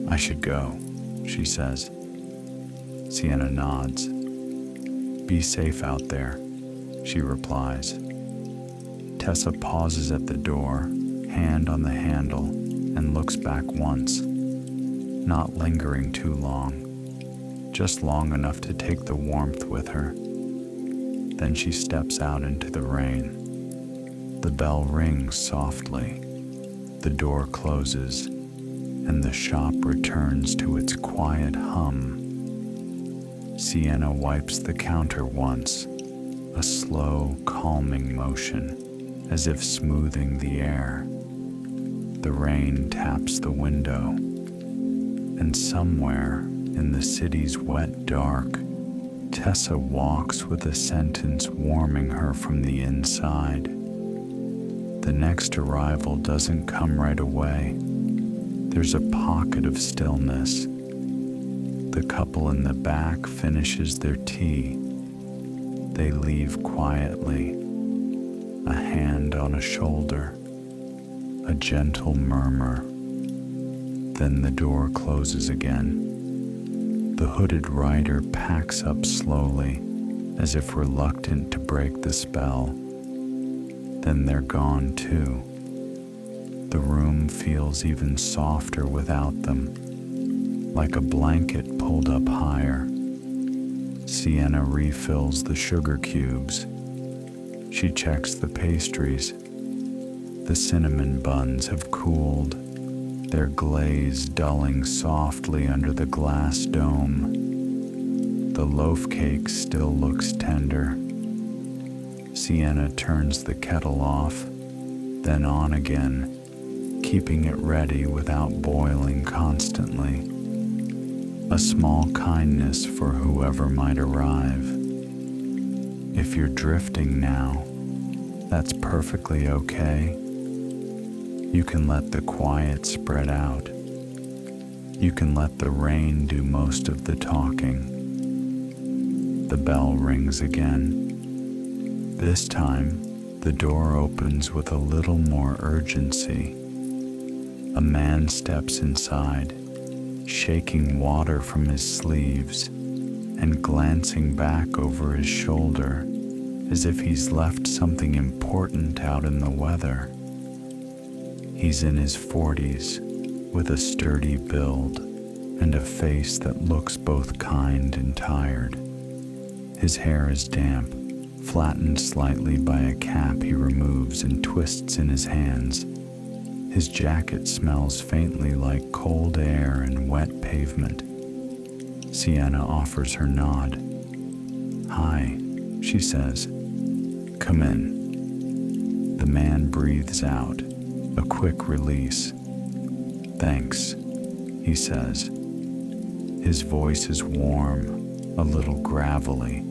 "I should go," she says. Sienna nods. "Be safe out there," she replies. Tessa pauses at the door, hand on the handle, and looks back once, not lingering too long, just long enough to take the warmth with her. Then she steps out into the rain. The bell rings softly, the door closes, and the shop returns to its quiet hum. Sienna wipes the counter once, a slow, calming motion. as if smoothing the air. The rain taps the window, and somewhere in the city's wet dark, Tessa walks with a sentence warming her from the inside. The next arrival doesn't come right away. There's a pocket of stillness. The couple in the back finishes their tea. They leave quietly, a hand on a shoulder, a gentle murmur. Then the door closes again. The hooded rider packs up slowly, as if reluctant to break the spell. Then they're gone too. The room feels even softer without them, like a blanket pulled up higher. Sienna refills the sugar cubes. She checks the pastries. The cinnamon buns have cooled, their glaze dulling softly under the glass dome. The loaf cake still looks tender. Sienna turns the kettle off, then on again, keeping it ready without boiling constantly. A small kindness for whoever might arrive. If you're drifting now, that's perfectly okay. You can let the quiet spread out. You can let the rain do most of the talking. The bell rings again. This time, the door opens with a little more urgency. A man steps inside, shaking water from his sleeves and glancing back over his shoulder as if he's left something important out in the weather. He's in his 40s, with a sturdy build and a face that looks both kind and tired. His hair is damp, flattened slightly by a cap he removes and twists in his hands. His jacket smells faintly like cold air and wet pavement. Sienna offers her nod. "Hi," she says. "Come in." The man breathes out, a quick release. "Thanks," he says. His voice is warm, a little gravelly,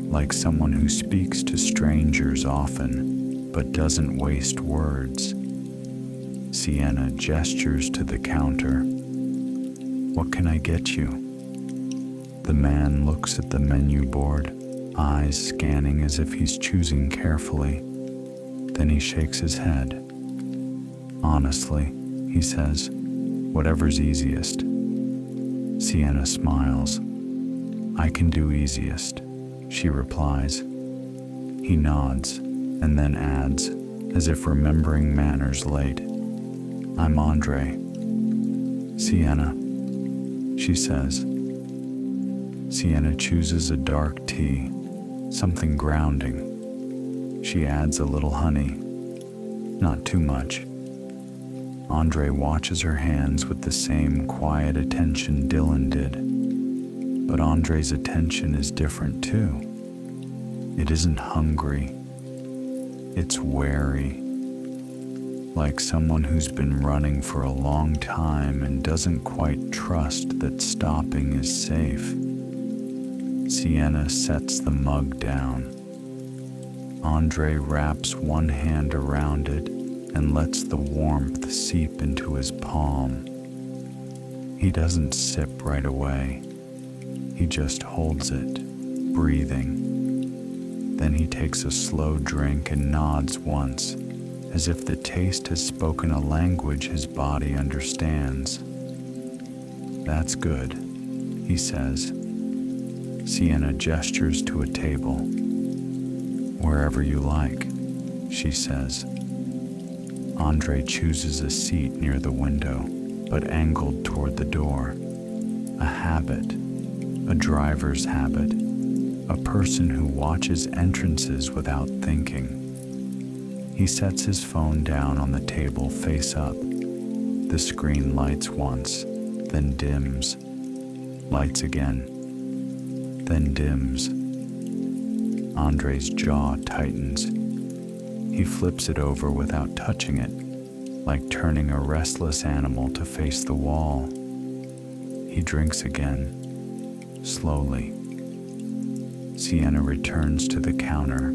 like someone who speaks to strangers often, but doesn't waste words. Sienna gestures to the counter. "What can I get you?" The man looks at the menu board, eyes scanning as if he's choosing carefully. Then he shakes his head. "Honestly," he says, "whatever's easiest." Sienna smiles. "I can do easiest," she replies. He nods and then adds, as if remembering manners late, "I'm Andre." "Sienna," she says. Sienna chooses a dark tea, something grounding. She adds a little honey, not too much. Andre watches her hands with the same quiet attention Dylan did. But Andre's attention is different too. It isn't hungry. It's wary. Like someone who's been running for a long time and doesn't quite trust that stopping is safe. Sienna sets the mug down. Andre wraps one hand around it and lets the warmth seep into his palm. He doesn't sip right away. He just holds it, breathing. Then he takes a slow drink and nods once, as if the taste has spoken a language his body understands. "That's good," he says. Sienna gestures to a table. "Wherever you like," she says. Andre chooses a seat near the window, but angled toward the door. A habit, a driver's habit, a person who watches entrances without thinking. He sets his phone down on the table face up. The screen lights once, then dims. Lights again, then dims. Andre's jaw tightens. He flips it over without touching it, like turning a restless animal to face the wall. He drinks again, slowly. Sienna returns to the counter,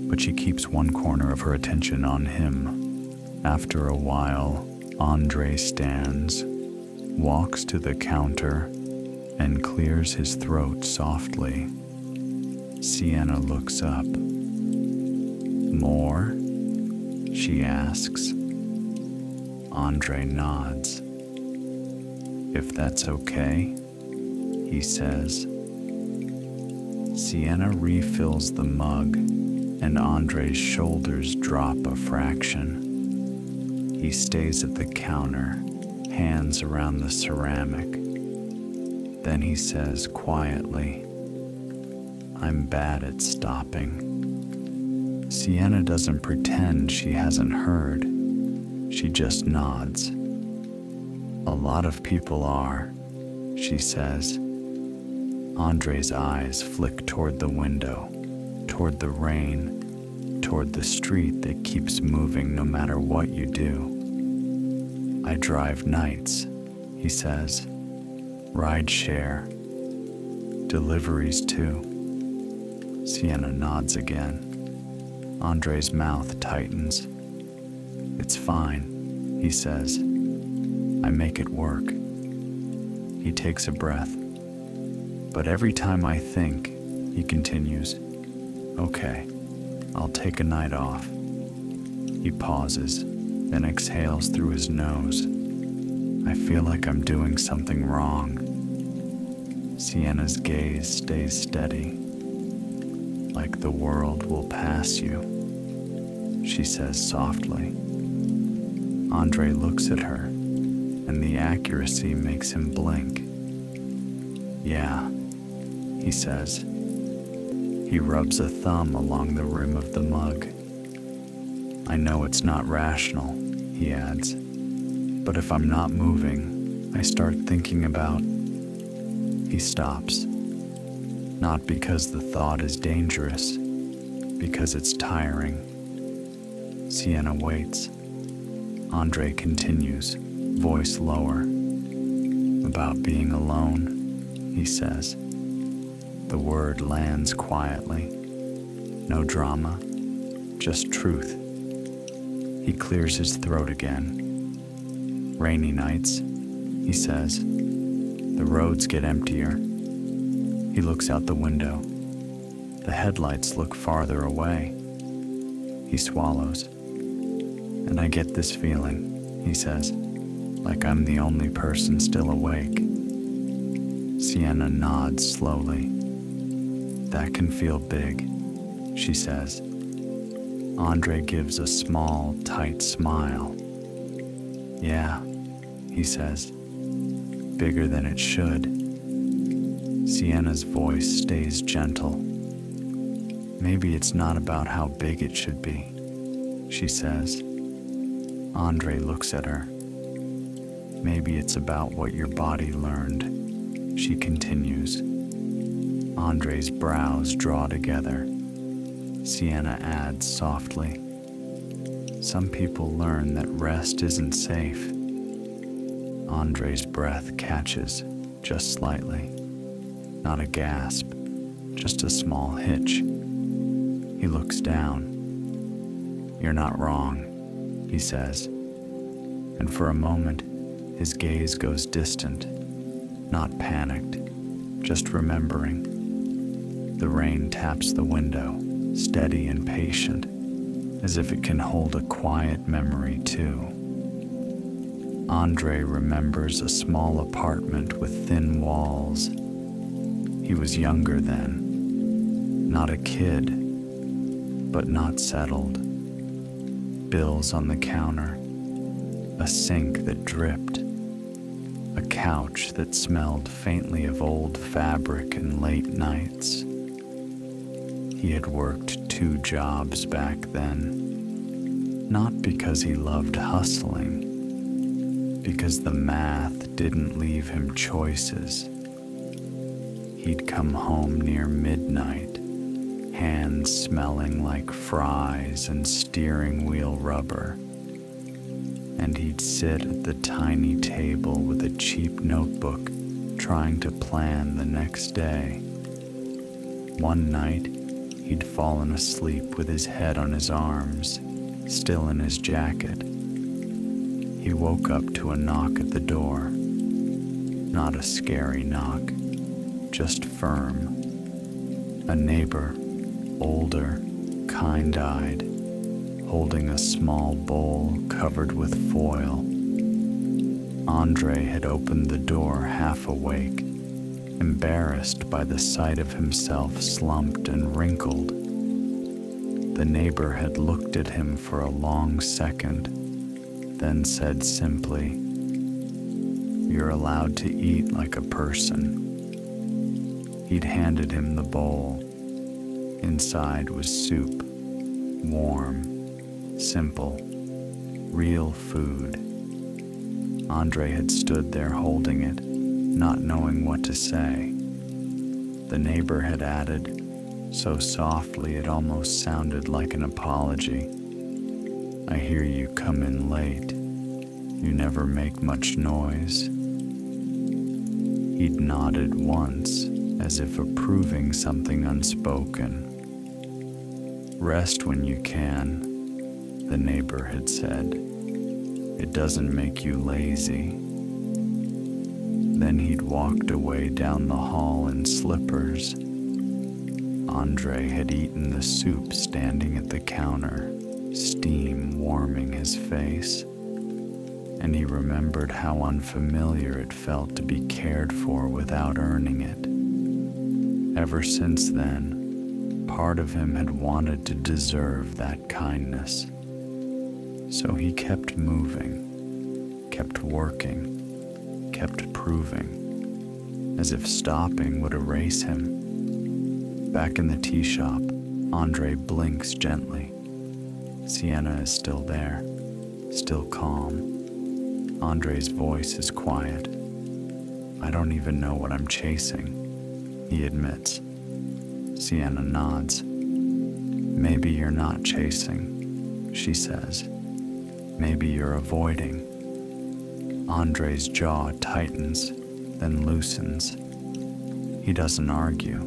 but she keeps one corner of her attention on him. After a while, Andre stands, walks to the counter, and clears his throat softly. Sienna looks up. "More?" she asks. Andre nods. "If that's okay," he says. Sienna refills the mug, and Andre's shoulders drop a fraction. He stays at the counter, hands around the ceramic. Then he says quietly, "I'm bad at stopping." Sienna doesn't pretend she hasn't heard. She just nods. "A lot of people are," she says. Andre's eyes flick toward the window, toward the rain, toward the street that keeps moving no matter what you do. "I drive nights," he says. "Ride share. Deliveries too." Sienna nods again. Andre's mouth tightens. "It's fine," he says. "I make it work." He takes a breath. "But every time I think," he continues, "okay, I'll take a night off." He pauses, then exhales through his nose. "I feel like I'm doing something wrong." Sienna's gaze stays steady. "Like the world will pass you," she says softly. Andre looks at her, and the accuracy makes him blink. "Yeah," he says. He rubs a thumb along the rim of the mug. "I know it's not rational," he adds, "but if I'm not moving, I start thinking about..." He stops. Not because the thought is dangerous, because it's tiring. Sienna waits. Andre continues, voice lower. "About being alone," he says. The word lands quietly. No drama, just truth. He clears his throat again. "Rainy nights," he says. "The roads get emptier." He looks out the window. The headlights look farther away. He swallows. "And I get this feeling," he says, "like I'm the only person still awake." Sienna nods slowly. "That can feel big," she says. Andre gives a small, tight smile. "Yeah," he says, "bigger than it should." Sienna's voice stays gentle. "Maybe it's not about how big it should be," she says. Andre looks at her. "Maybe it's about what your body learned," she continues. Andre's brows draw together. Sienna adds softly, "Some people learn that rest isn't safe." Andre's breath catches, just slightly. Not a gasp, just a small hitch. He looks down. "You're not wrong," he says. And for a moment, his gaze goes distant, not panicked, just remembering. The rain taps the window, steady and patient, as if it can hold a quiet memory too. Andre remembers a small apartment with thin walls. He was younger then, not a kid, but not settled. Bills on the counter, a sink that dripped, a couch that smelled faintly of old fabric and late nights. He had worked 2 jobs back then, not because he loved hustling, because the math didn't leave him choices. He'd come home near midnight, hands smelling like fries and steering wheel rubber. And he'd sit at the tiny table with a cheap notebook, trying to plan the next day. One night, he'd fallen asleep with his head on his arms, still in his jacket. He woke up to a knock at the door. Not a scary knock, just firm. A neighbor, older, kind-eyed, holding a small bowl covered with foil. Andre had opened the door half awake, embarrassed by the sight of himself slumped and wrinkled. The neighbor had looked at him for a long second, then said simply, "You're allowed to eat like a person." He'd handed him the bowl. Inside was soup, warm, simple, real food. Andre had stood there holding it, not knowing what to say. The neighbor had added, so softly it almost sounded like an apology, "I hear you come in late. You never make much noise." He'd nodded once, as if approving something unspoken. "Rest when you can," the neighbor had said. "It doesn't make you lazy." Then he'd walked away down the hall in slippers. Andre had eaten the soup standing at the counter, steam warming his face, and he remembered how unfamiliar it felt to be cared for without earning it. Ever since then, part of him had wanted to deserve that kindness. So he kept moving, kept working, kept proving, as if stopping would erase him. Back in the tea shop, Andre blinks gently. Sienna is still there, still calm. Andre's voice is quiet. "I don't even know what I'm chasing," he admits. Sienna nods. "Maybe you're not chasing," she says. "Maybe you're avoiding." Andre's jaw tightens, then loosens. He doesn't argue.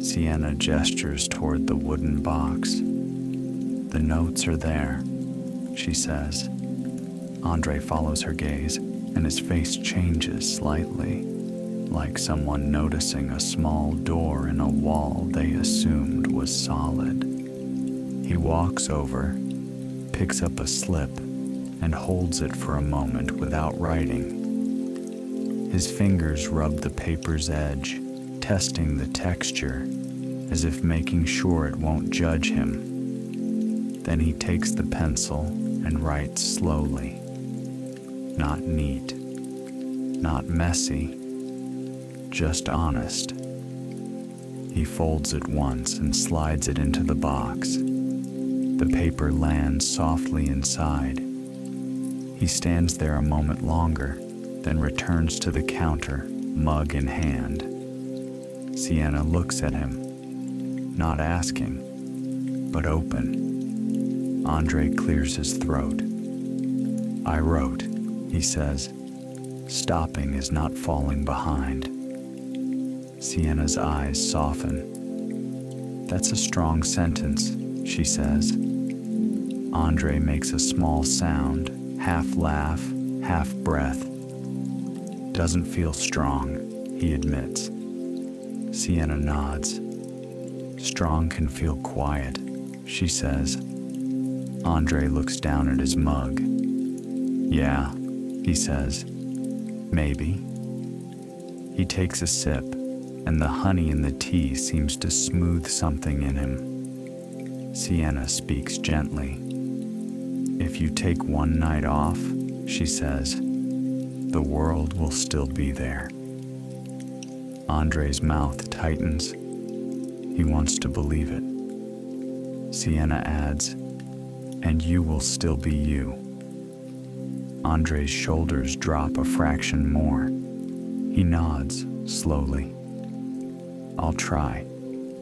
Sienna gestures toward the wooden box. "The notes are there," she says. Andre follows her gaze, and his face changes slightly, like someone noticing a small door in a wall they assumed was solid. He walks over, picks up a slip, and holds it for a moment without writing. His fingers rub the paper's edge, testing the texture, as if making sure it won't judge him. Then he takes the pencil and writes slowly. Not neat, not messy, just honest. He folds it once and slides it into the box. The paper lands softly inside. He stands there a moment longer, then returns to the counter, mug in hand. Sienna looks at him, not asking, but open. Andre clears his throat. "I wrote," he says. "Stopping is not falling behind." Sienna's eyes soften. "That's a strong sentence," she says. Andre makes a small sound, half laugh, half breath. "Doesn't feel strong," he admits. Sienna nods. "Strong can feel quiet," she says. Andre looks down at his mug. "Yeah," he says. "Maybe." He takes a sip, and the honey in the tea seems to smooth something in him. Sienna speaks gently. "If you take one night off," she says, "the world will still be there." Andre's mouth tightens. He wants to believe it. Sienna adds, "And you will still be you." Andre's shoulders drop a fraction more. He nods slowly. "I'll try,"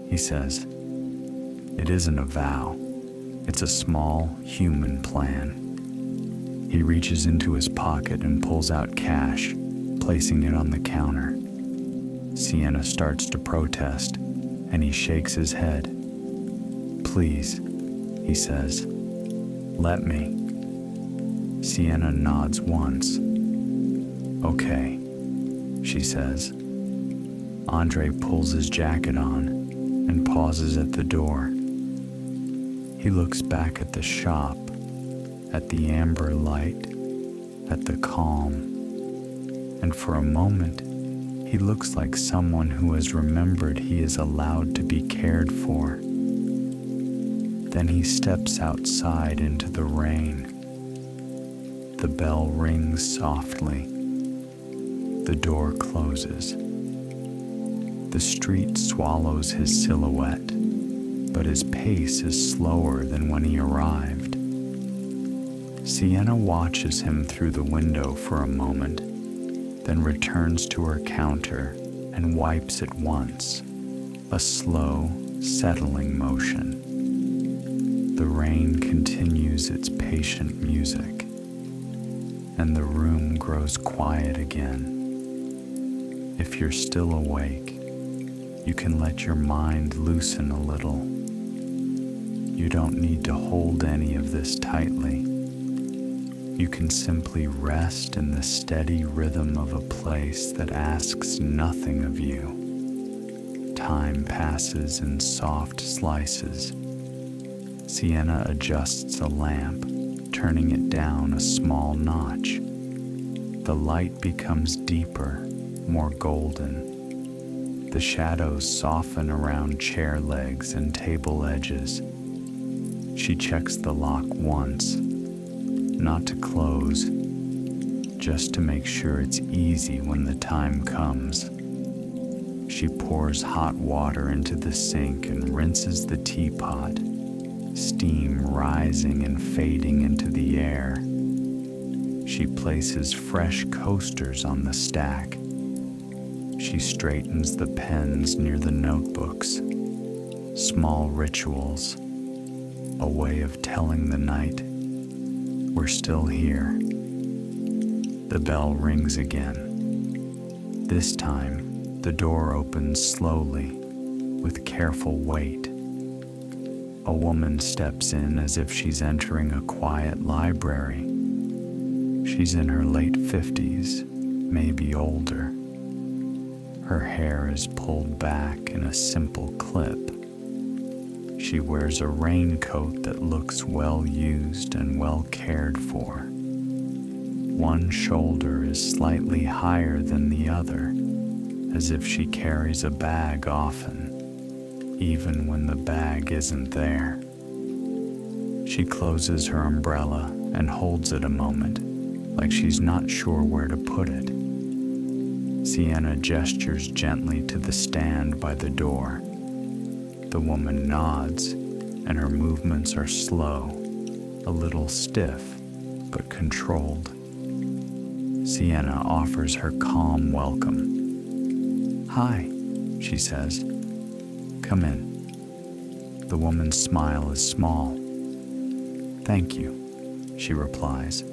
he says. It isn't a vow. It's a small, human plan. He reaches into his pocket and pulls out cash, placing it on the counter. Sienna starts to protest, and he shakes his head. "Please," he says, "let me." Sienna nods once. "Okay," she says. Andre pulls his jacket on and pauses at the door. He looks back at the shop, at the amber light, at the calm, and for a moment, he looks like someone who has remembered he is allowed to be cared for. Then he steps outside into the rain. The bell rings softly. The door closes. The street swallows his silhouette, but his pace is slower than when he arrived. Sienna watches him through the window for a moment, then returns to her counter and wipes it once, a slow, settling motion. The rain continues its patient music, and the room grows quiet again. If you're still awake, you can let your mind loosen a little. You don't need to hold any of this tightly. You can simply rest in the steady rhythm of a place that asks nothing of you. Time passes in soft slices. Sienna adjusts a lamp, turning it down a small notch. The light becomes deeper, more golden. The shadows soften around chair legs and table edges. She checks the lock once, not to close, just to make sure it's easy when the time comes. She pours hot water into the sink and rinses the teapot, steam rising and fading into the air. She places fresh coasters on the stack. She straightens the pens near the notebooks. Small rituals, a way of telling the night, "We're still here." The bell rings again. This time, the door opens slowly, with careful weight. A woman steps in as if she's entering a quiet library. She's in her late 50s, maybe older. Her hair is pulled back in a simple clip. She wears a raincoat that looks well used and well cared for. One shoulder is slightly higher than the other, as if she carries a bag often, even when the bag isn't there. She closes her umbrella and holds it a moment, like she's not sure where to put it. Sienna gestures gently to the stand by the door. The woman nods, and her movements are slow, a little stiff, but controlled. Sienna offers her calm welcome. "Hi," she says. "Come in." The woman's smile is small. "Thank you," she replies.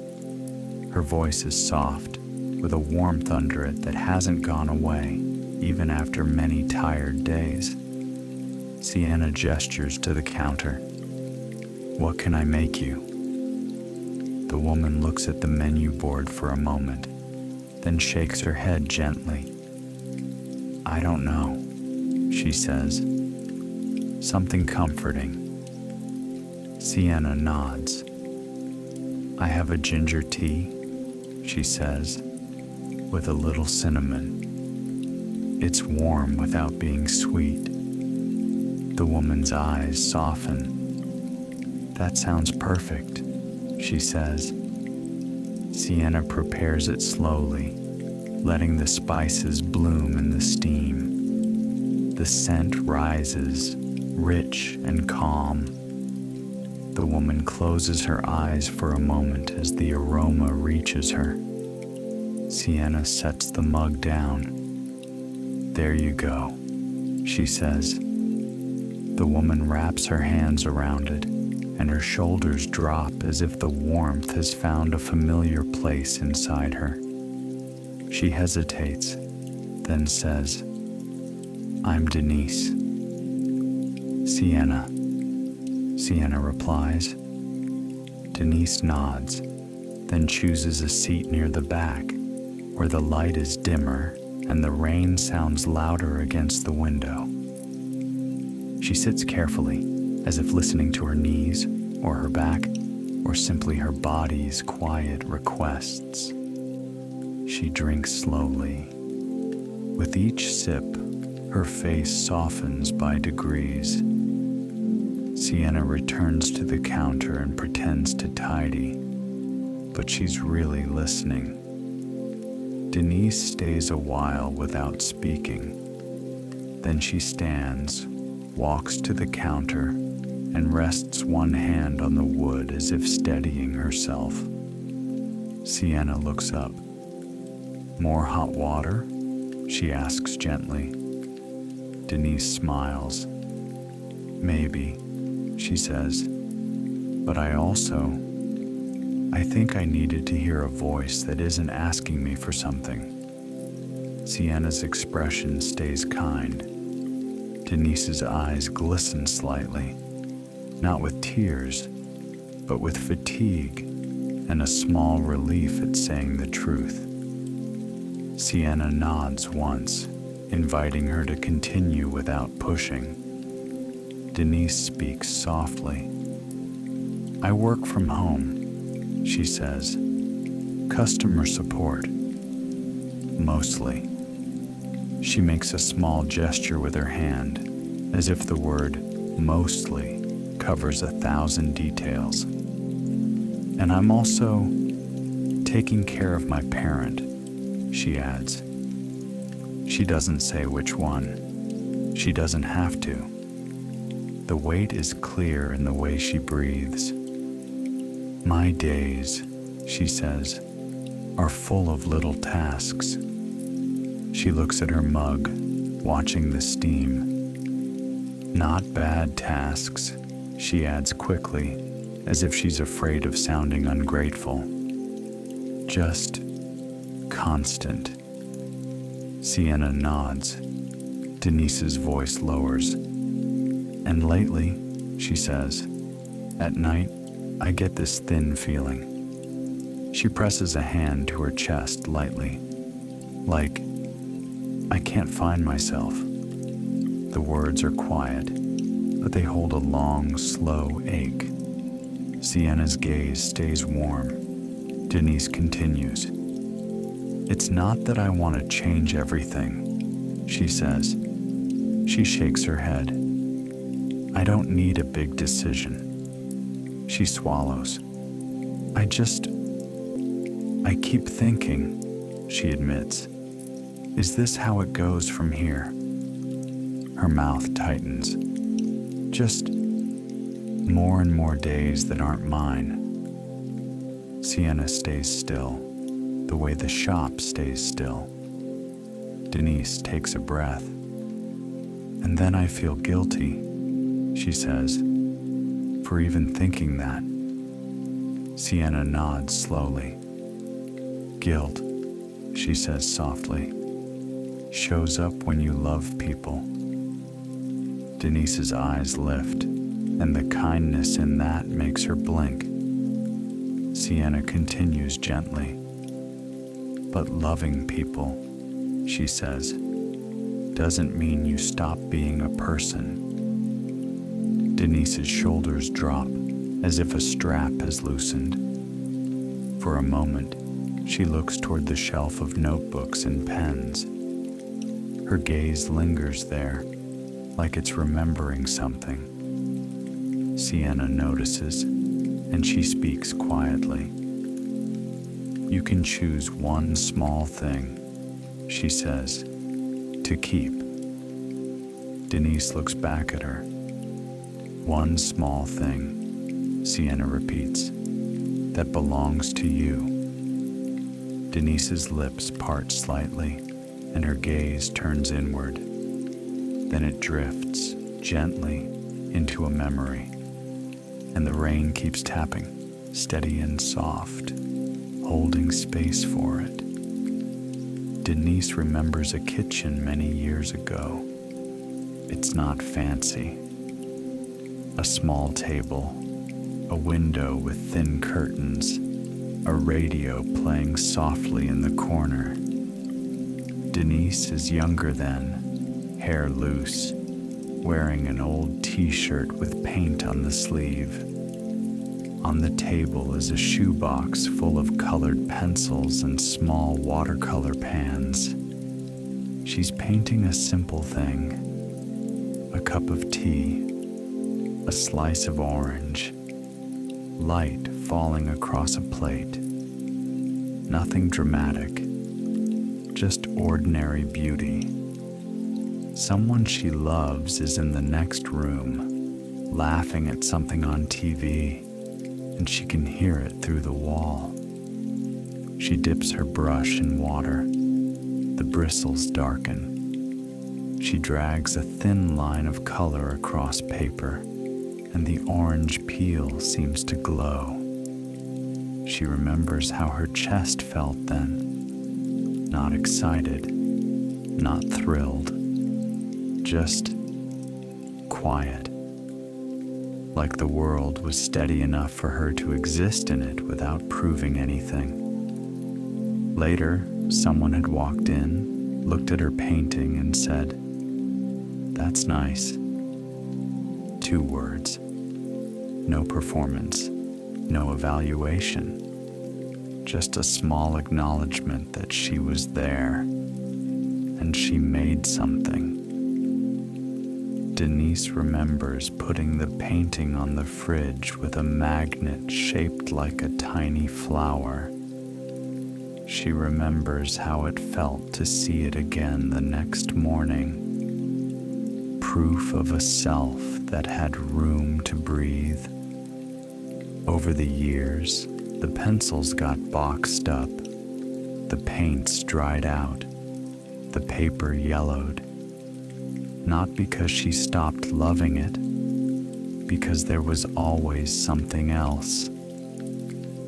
Her voice is soft, with a warmth under it that hasn't gone away, even after many tired days. Sienna gestures to the counter. "What can I make you?" The woman looks at the menu board for a moment, then shakes her head gently. "I don't know," she says. Something comforting. Sienna nods. "I have a ginger tea," she says, "with a little cinnamon. It's warm without being sweet." The woman's eyes soften. "That sounds perfect," she says. Sienna prepares it slowly, letting the spices bloom in the steam. The scent rises, rich and calm. The woman closes her eyes for a moment as the aroma reaches her. Sienna sets the mug down. "There you go," she says. The woman wraps her hands around it, and her shoulders drop as if the warmth has found a familiar place inside her. She hesitates, then says, "I'm Denise." "Sienna." Sienna replies. Denise nods, then chooses a seat near the back, where the light is dimmer and the rain sounds louder against the window. She sits carefully, as if listening to her knees, or her back, or simply her body's quiet requests. She drinks slowly. With each sip, her face softens by degrees. Sienna returns to the counter and pretends to tidy, but she's really listening. Denise stays a while without speaking. Then she stands, walks to the counter, and rests one hand on the wood as if steadying herself. Sienna looks up. "More hot water?" she asks gently. Denise smiles. "Maybe," she says, "but I think I needed to hear a voice that isn't asking me for something." Sienna's expression stays kind. Denise's eyes glisten slightly, not with tears, but with fatigue and a small relief at saying the truth. Sienna nods once, inviting her to continue without pushing. Denise speaks softly. "I work from home," she says. "Customer support. Mostly." She makes a small gesture with her hand, as if the word "mostly" covers 1,000 details. "And I'm also taking care of my parent," she adds. She doesn't say which one. She doesn't have to. The weight is clear in the way she breathes. "My days," she says, "are full of little tasks." She looks at her mug, watching the steam. "Not bad tasks," she adds quickly, as if she's afraid of sounding ungrateful. "Just constant." Sienna nods. Denise's voice lowers. "And lately," she says, "at night, I get this thin feeling." She presses a hand to her chest lightly, like, "I can't find myself." The words are quiet, but they hold a long, slow ache. Sienna's gaze stays warm. Denise continues. "It's not that I want to change everything," she says. She shakes her head. "I don't need a big decision." She swallows. I keep thinking," she admits. "Is this how it goes from here?" Her mouth tightens. "Just more and more days that aren't mine." Sienna stays still, the way the shop stays still. Denise takes a breath. "And then I feel guilty," she says, "for even thinking that." Sienna nods slowly. "Guilt," she says softly, "shows up when you love people." Denise's eyes lift, and the kindness in that makes her blink. Sienna continues gently. "But loving people," she says, "doesn't mean you stop being a person." Denise's shoulders drop, as if a strap has loosened. For a moment, she looks toward the shelf of notebooks and pens. Her gaze lingers there, like it's remembering something. Sienna notices, and she speaks quietly. "You can choose one small thing," she says, "to keep." Denise looks back at her. "One small thing," Sienna repeats, "that belongs to you." Denise's lips part slightly, and her gaze turns inward. Then it drifts, gently, into a memory, and the rain keeps tapping, steady and soft, holding space for it. Denise remembers a kitchen many years ago. It's not fancy. A small table, a window with thin curtains, a radio playing softly in the corner. Denise is younger then, hair loose, wearing an old t-shirt with paint on the sleeve. On the table is a shoebox full of colored pencils and small watercolor pans. She's painting a simple thing, a cup of tea, a slice of orange, light falling across a plate. Nothing dramatic, just ordinary beauty. Someone she loves is in the next room, laughing at something on TV, and she can hear it through the wall. She dips her brush in water. The bristles darken. She drags a thin line of color across paper, and the orange peel seems to glow. She remembers how her chest felt then. Not excited, not thrilled, just quiet. Like the world was steady enough for her to exist in it without proving anything. Later, someone had walked in, looked at her painting, and said, "That's nice." 2 words. No performance, no evaluation. Just a small acknowledgement that she was there, and she made something. Denise remembers putting the painting on the fridge with a magnet shaped like a tiny flower. She remembers how it felt to see it again the next morning. Proof of a self that had room to breathe. Over the years, the pencils got boxed up, the paints dried out, the paper yellowed. Not because she stopped loving it, because there was always something else.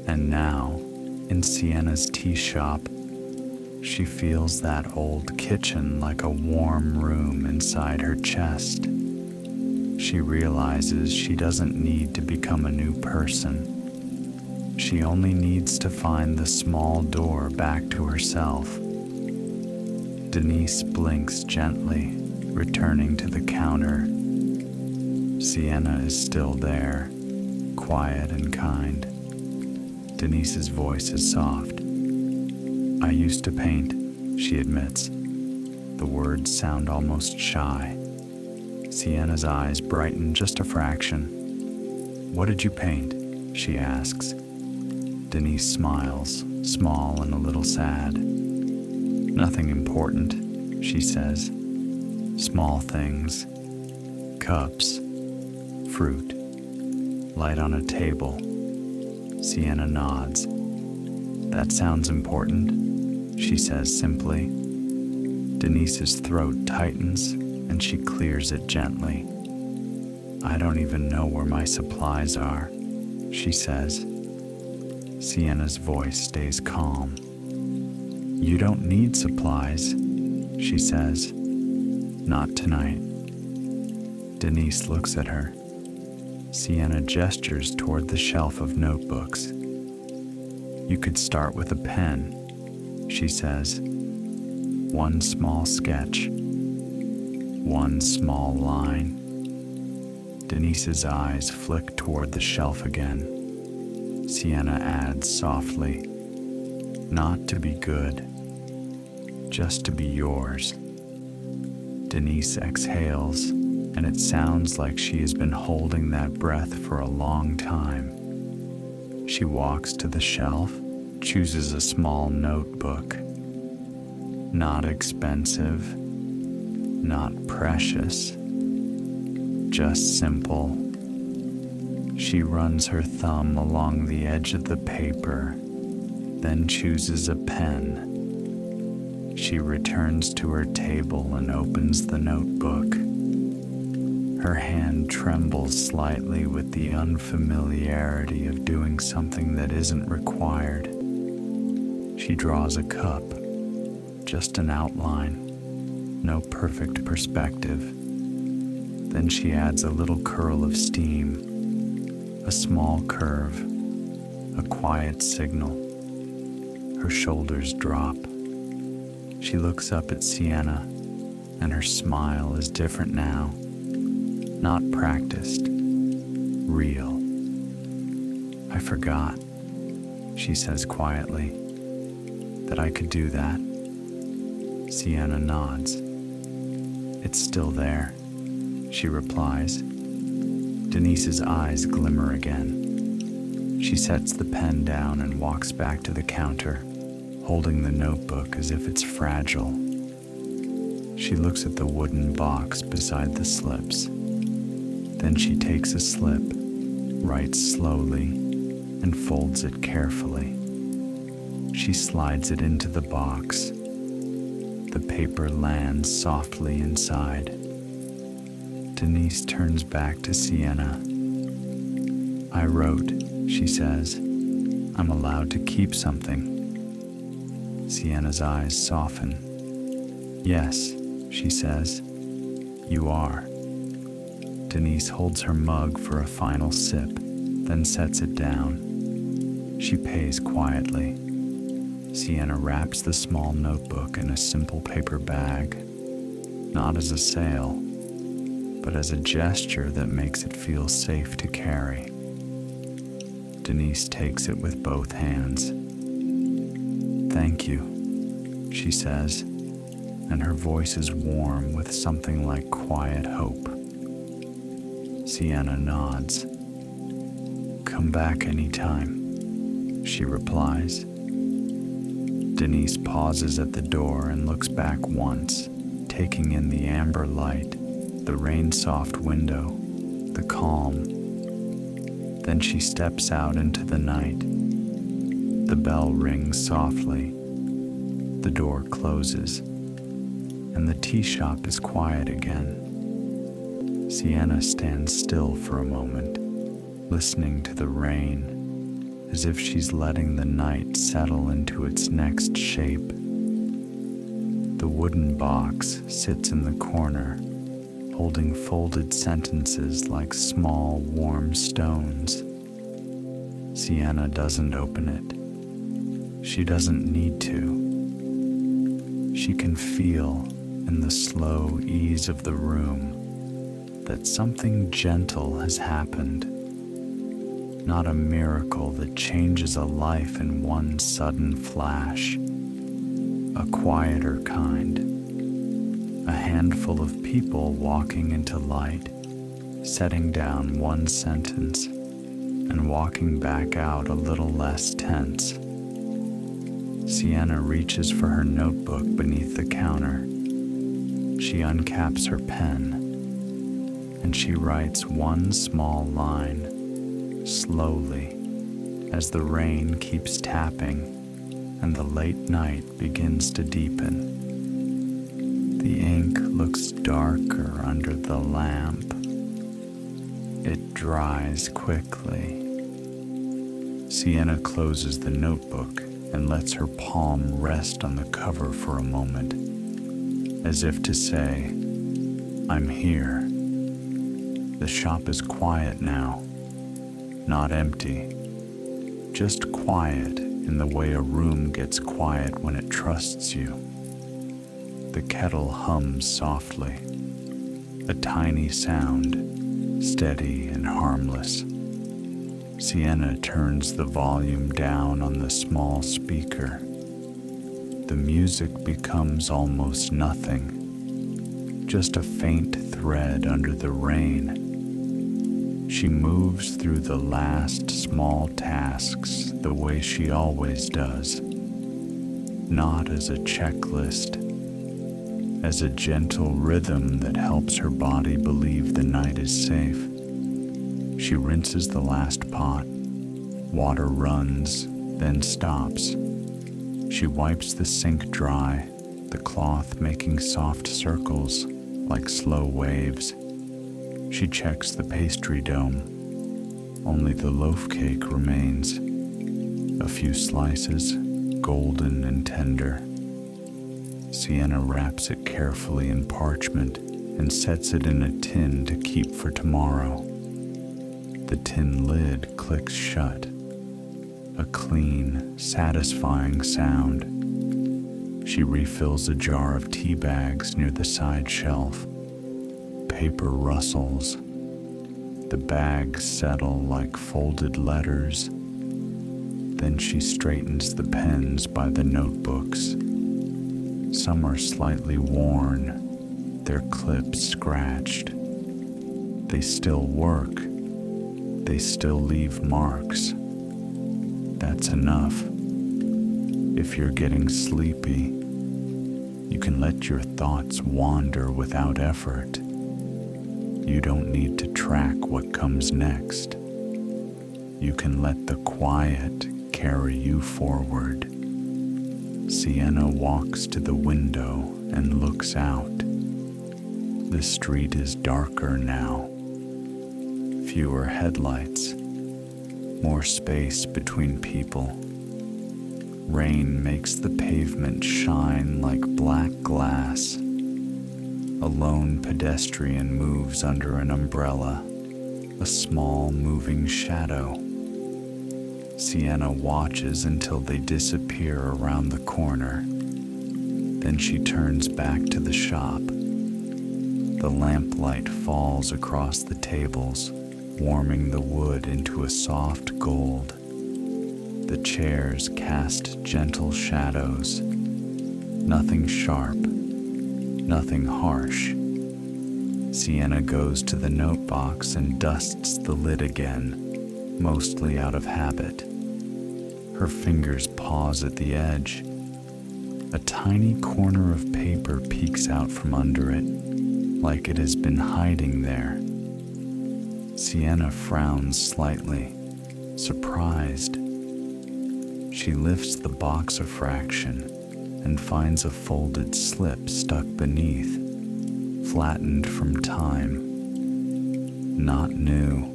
And now, in Sienna's tea shop, she feels that old kitchen like a warm room inside her chest. She realizes she doesn't need to become a new person. She only needs to find the small door back to herself. Denise blinks gently, returning to the counter. Sienna is still there, quiet and kind. Denise's voice is soft. "I used to paint," she admits. The words sound almost shy. Sienna's eyes brighten just a fraction. "What did you paint?" she asks. Denise smiles, small and a little sad. "Nothing important," she says. "Small things. Cups. Fruit. Light on a table." Sienna nods. "That sounds important," she says simply. Denise's throat tightens and she clears it gently. "I don't even know where my supplies are," she says. Sienna's voice stays calm. "You don't need supplies," she says. "Not tonight." Denise looks at her. Sienna gestures toward the shelf of notebooks. "You could start with a pen," she says. "One small sketch. One small line." Denise's eyes flick toward the shelf again. Sienna adds softly, "Not to be good, just to be yours." Denise exhales, and it sounds like she has been holding that breath for a long time. She walks to the shelf, chooses a small notebook. Not expensive, not precious, just simple. She runs her thumb along the edge of the paper, then chooses a pen. She returns to her table and opens the notebook. Her hand trembles slightly with the unfamiliarity of doing something that isn't required. She draws a cup, just an outline, no perfect perspective. Then she adds a little curl of steam, a small curve, a quiet signal. Her shoulders drop. She looks up at Sienna, and her smile is different now. Not practiced, real. I forgot, she says quietly, that I could do that. Sienna nods. It's still there, she replies. Denise's eyes glimmer again. She sets the pen down and walks back to the counter, holding the notebook as if it's fragile. She looks at the wooden box beside the slips. Then she takes a slip, writes slowly, and folds it carefully. She slides it into the box. The paper lands softly inside. Denise turns back to Sienna. I wrote, she says. I'm allowed to keep something. Sienna's eyes soften. Yes, she says. You are. Denise holds her mug for a final sip, then sets it down. She pays quietly. Sienna wraps the small notebook in a simple paper bag, not as a sale, but as a gesture that makes it feel safe to carry. Denise takes it with both hands. Thank you, she says, and her voice is warm with something like quiet hope. Sienna nods. Come back anytime, she replies. Denise pauses at the door and looks back once, taking in the amber light, the rain-soft window, the calm. Then she steps out into the night. The bell rings softly. The door closes, and the tea shop is quiet again. Sienna stands still for a moment, listening to the rain, as if she's letting the night settle into its next shape. The wooden box sits in the corner, holding folded sentences like small, warm stones. Sienna doesn't open it. She doesn't need to. She can feel, in the slow ease of the room, that something gentle has happened. Not a miracle that changes a life in one sudden flash. A quieter kind. A handful of people walking into light, setting down one sentence, and walking back out a little less tense. Sienna reaches for her notebook beneath the counter. She uncaps her pen, and she writes one small line, slowly, as the rain keeps tapping and the late night begins to deepen. The ink looks darker under the lamp. It dries quickly. Sienna closes the notebook and lets her palm rest on the cover for a moment, as if to say, I'm here. The shop is quiet now, not empty, just quiet in the way a room gets quiet when it trusts you. The kettle hums softly, a tiny sound, steady and harmless. Sienna turns the volume down on the small speaker. The music becomes almost nothing, just a faint thread under the rain. She moves through the last small tasks the way she always does, not as a checklist, as a gentle rhythm that helps her body believe the night is safe. She rinses the last pot. Water runs, then stops. She wipes the sink dry, the cloth making soft circles like slow waves. She checks the pastry dome. Only the loaf cake remains. A few slices, golden and tender. Sienna wraps it carefully in parchment and sets it in a tin to keep for tomorrow. The tin lid clicks shut. A clean, satisfying sound. She refills a jar of tea bags near the side shelf. Paper rustles. The bags settle like folded letters. Then she straightens the pens by the notebooks. Some are slightly worn, their clips scratched. They still work. They still leave marks. That's enough. If you're getting sleepy, you can let your thoughts wander without effort. You don't need to track what comes next. You can let the quiet carry you forward. Sienna walks to the window and looks out. The street is darker now. Fewer headlights. More space between people. Rain makes the pavement shine like black glass. A lone pedestrian moves under an umbrella, a small moving shadow. Sienna watches until they disappear around the corner. Then she turns back to the shop. The lamplight falls across the tables, warming the wood into a soft gold. The chairs cast gentle shadows. Nothing sharp, nothing harsh. Sienna goes to the notebox and dusts the lid again, mostly out of habit. Her fingers pause at the edge. A tiny corner of paper peeks out from under it, like it has been hiding there. Sienna frowns slightly, surprised. She lifts the box a fraction and finds a folded slip stuck beneath, flattened from time. Not new.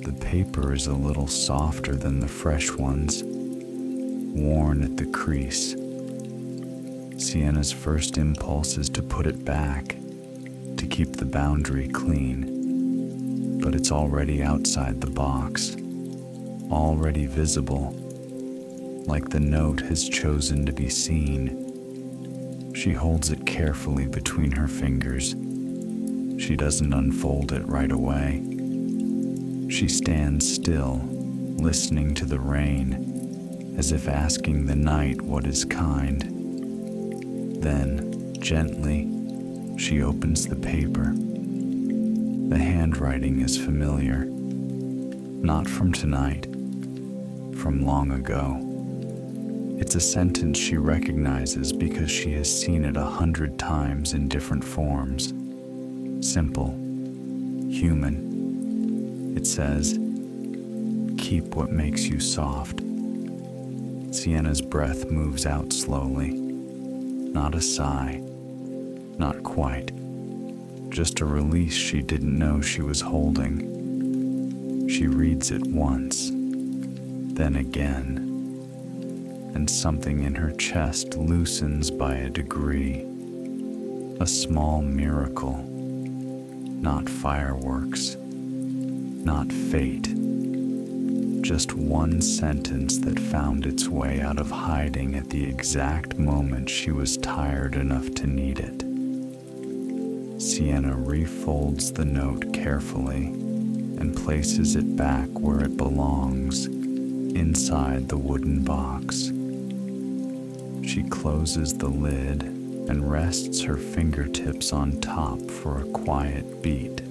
The paper is a little softer than the fresh ones, worn at the crease. Sienna's first impulse is to put it back, to keep the boundary clean. But it's already outside the box, already visible, like the note has chosen to be seen. She holds it carefully between her fingers. She doesn't unfold it right away. She stands still, listening to the rain, as if asking the night what is kind. Then, gently, she opens the paper. The handwriting is familiar. Not from tonight, from long ago. It's a sentence she recognizes because she has seen it 100 times in different forms. Simple, human. It says, "Keep what makes you soft." Sienna's breath moves out slowly. Not a sigh, not quite. Just a release she didn't know she was holding. She reads it once, then again, and something in her chest loosens by a degree. A small miracle, not fireworks, not fate. Just one sentence that found its way out of hiding at the exact moment she was tired enough to need it. Sienna refolds the note carefully and places it back where it belongs, inside the wooden box. She closes the lid and rests her fingertips on top for a quiet beat.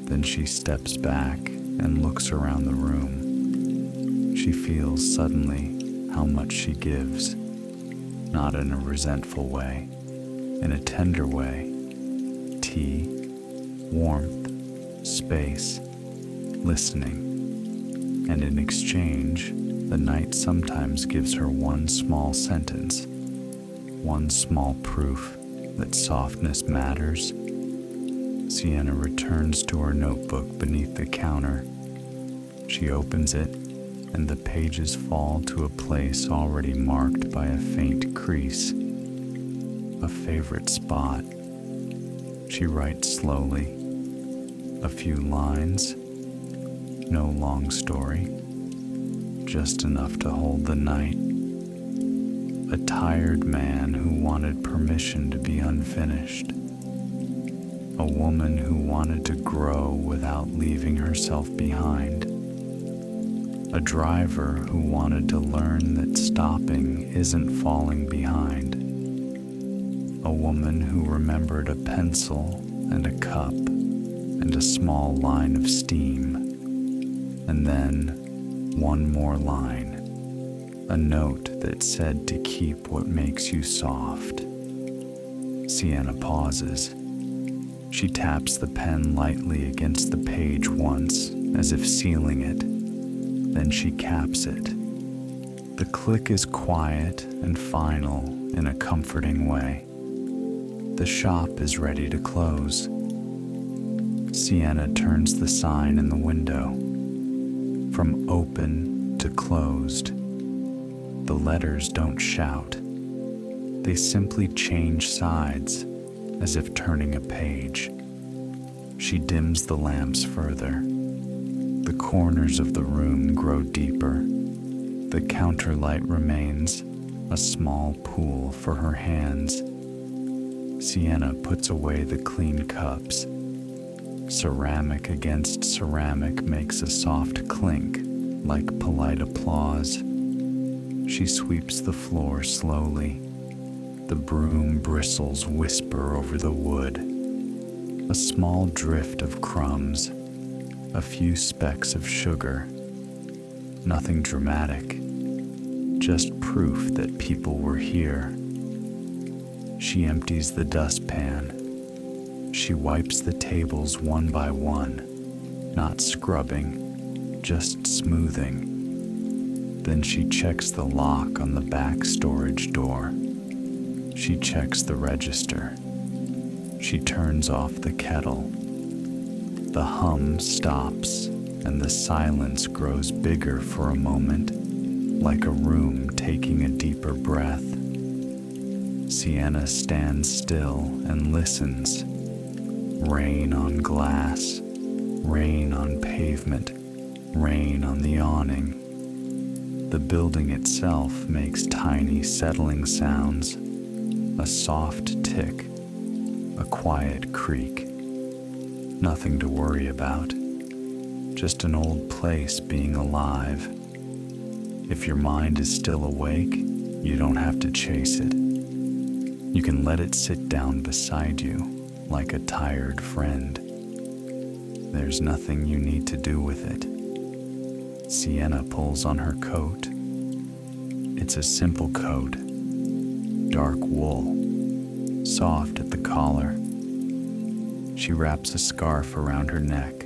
Then she steps back and looks around the room. She feels suddenly how much she gives, not in a resentful way, in a tender way. Tea, warmth, space, listening. And in exchange, the night sometimes gives her one small sentence, one small proof that softness matters. Sienna returns to her notebook beneath the counter. She opens it, and the pages fall to a place already marked by a faint crease. A favorite spot. She writes slowly. A few lines. No long story. Just enough to hold the night. A tired man who wanted permission to be unfinished. A woman who wanted to grow without leaving herself behind. A driver who wanted to learn that stopping isn't falling behind. A woman who remembered a pencil and a cup and a small line of steam. And then one more line. A note that said to keep what makes you soft. Sienna pauses. She taps the pen lightly against the page once, as if sealing it. Then she caps it. The click is quiet and final in a comforting way. The shop is ready to close. Sienna turns the sign in the window. From open to closed. The letters don't shout. They simply change sides, as if turning a page. She dims the lamps further. The corners of the room grow deeper. The counter light remains, a small pool for her hands. Sienna puts away the clean cups. Ceramic against ceramic makes a soft clink, like polite applause. She sweeps the floor slowly. The broom bristles whisper over the wood. A small drift of crumbs. A few specks of sugar. Nothing dramatic. Just proof that people were here. She empties the dustpan. She wipes the tables one by one. Not scrubbing, just smoothing. Then she checks the lock on the back storage door. She checks the register. She turns off the kettle. The hum stops, and the silence grows bigger for a moment, like a room taking a deeper breath. Sienna stands still and listens. Rain on glass, rain on pavement, rain on the awning. The building itself makes tiny settling sounds, a soft tick, a quiet creak. Nothing to worry about, just an old place being alive. If your mind is still awake, you don't have to chase it. You can let it sit down beside you, like a tired friend. There's nothing you need to do with it. Sienna pulls on her coat. It's a simple coat, dark wool, soft at the collar. She wraps a scarf around her neck.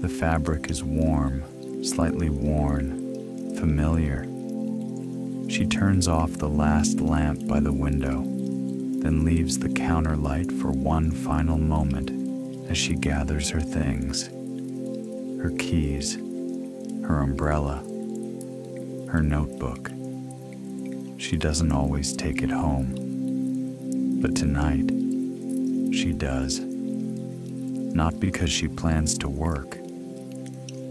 The fabric is warm, slightly worn, familiar. She turns off the last lamp by the window, then leaves the counter light for one final moment as she gathers her things. Her keys, her umbrella, her notebook. She doesn't always take it home, but tonight she does. Not because she plans to work,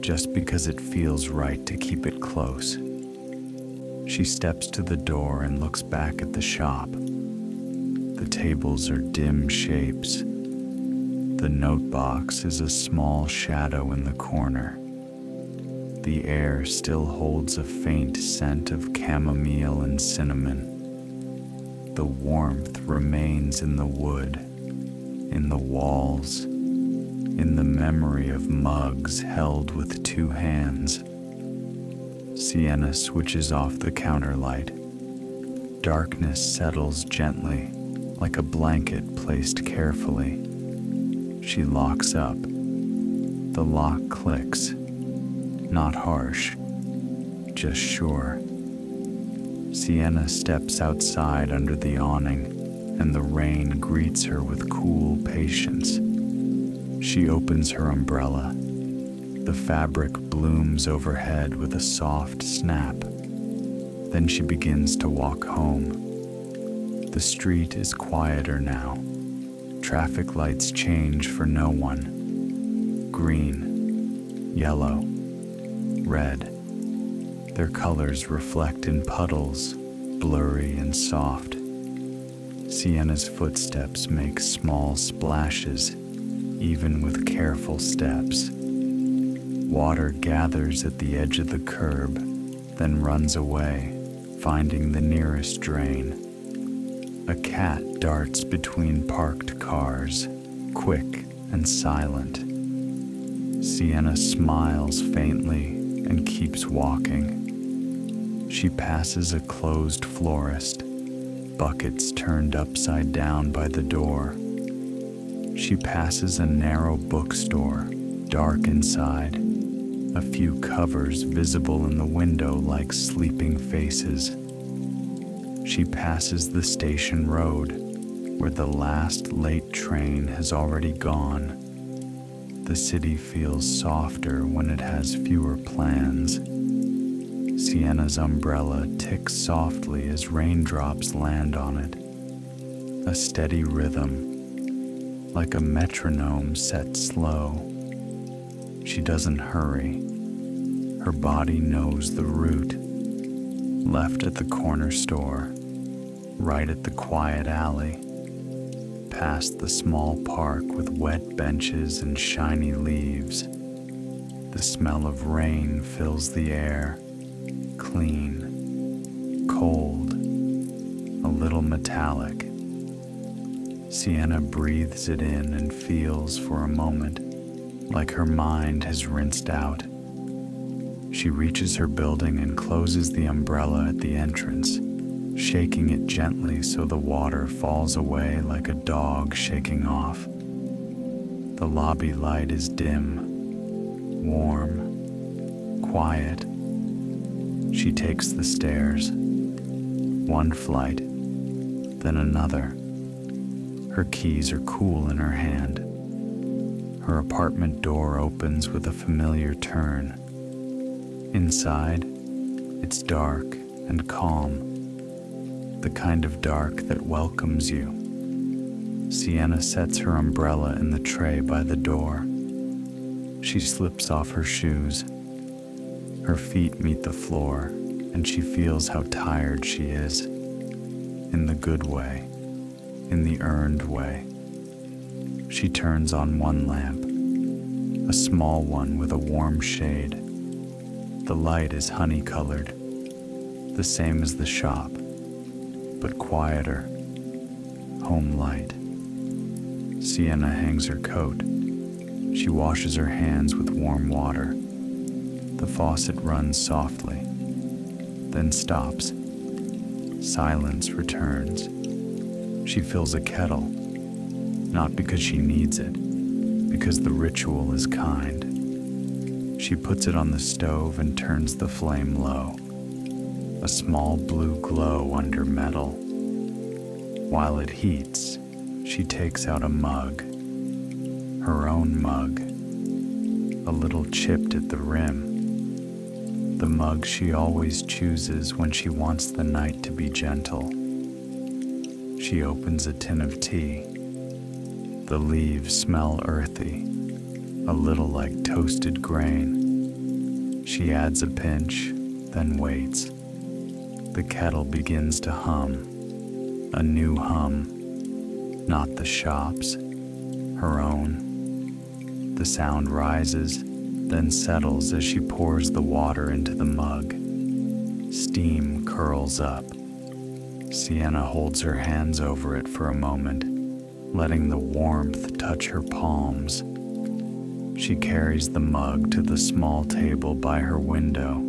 just because it feels right to keep it close. She steps to the door and looks back at the shop. The tables are dim shapes. The note box is a small shadow in the corner. The air still holds a faint scent of chamomile and cinnamon. The warmth remains in the wood, in the walls, in the memory of mugs held with two hands. Sienna switches off the counter light. Darkness settles gently, like a blanket placed carefully. She locks up. The lock clicks. Not harsh, just sure. Sienna steps outside under the awning, and the rain greets her with cool patience She opens her umbrella. The fabric blooms overhead with a soft snap. Then she begins to walk home. The street is quieter now. Traffic lights change for no one. Green, yellow, red. Their colors reflect in puddles, blurry and soft. Sienna's footsteps make small splashes, even with careful steps. Water gathers at the edge of the curb, then runs away, finding the nearest drain. A cat darts between parked cars, quick and silent. Sienna smiles faintly and keeps walking. She passes a closed florist, buckets turned upside down by the door. She passes a narrow bookstore, dark inside, a few covers visible in the window like sleeping faces. She passes the station road, where the last late train has already gone. The city feels softer when it has fewer plans. Sienna's umbrella ticks softly as raindrops land on it. A steady rhythm, like a metronome set slow. She doesn't hurry. Her body knows the route. Left at the corner store, right at the quiet alley, past the small park with wet benches and shiny leaves. The smell of rain fills the air, clean, cold, a little metallic. Sienna breathes it in and feels for a moment like her mind has rinsed out. She reaches her building and closes the umbrella at the entrance, shaking it gently so the water falls away like a dog shaking off. The lobby light is dim, warm, quiet. She takes the stairs, one flight, then another. Her keys are cool in her hand. Her apartment door opens with a familiar turn. Inside, it's dark and calm, the kind of dark that welcomes you. Sienna sets her umbrella in the tray by the door. She slips off her shoes. Her feet meet the floor, and she feels how tired she is. In the good way, in the earned way. She turns on one lamp, a small one with a warm shade. The light is honey-colored, the same as the shop, but quieter, home light. Sienna hangs her coat. She washes her hands with warm water. The faucet runs softly, then stops. Silence returns. She fills a kettle, not because she needs it, because the ritual is kind. She puts it on the stove and turns the flame low, a small blue glow under metal. While it heats, she takes out a mug, her own mug, a little chipped at the rim, the mug she always chooses when she wants the night to be gentle. She opens a tin of tea. The leaves smell earthy, a little like toasted grain. She adds a pinch, then waits. The kettle begins to hum, a new hum, not the shop's, her own. The sound rises, then settles as she pours the water into the mug. Steam curls up. Sienna holds her hands over it for a moment, letting the warmth touch her palms. She carries the mug to the small table by her window.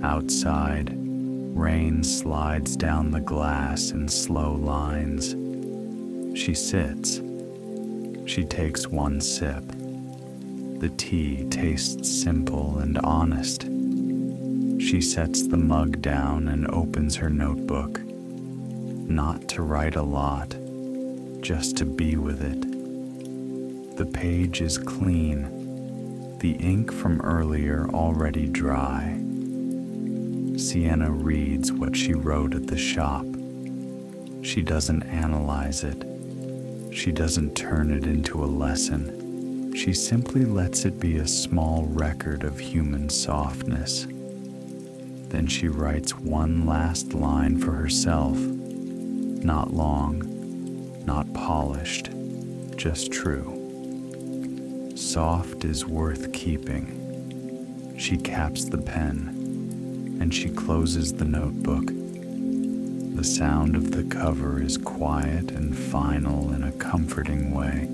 Outside, rain slides down the glass in slow lines. She sits. She takes one sip. The tea tastes simple and honest. She sets the mug down and opens her notebook, not to write a lot, just to be with it. The page is clean, the ink from earlier already dry. Sienna reads what she wrote at the shop. She doesn't analyze it. She doesn't turn it into a lesson. She simply lets it be a small record of human softness. Then she writes one last line for herself. Not long, not polished, just true. Soft is worth keeping. She caps the pen, and she closes the notebook. The sound of the cover is quiet and final in a comforting way.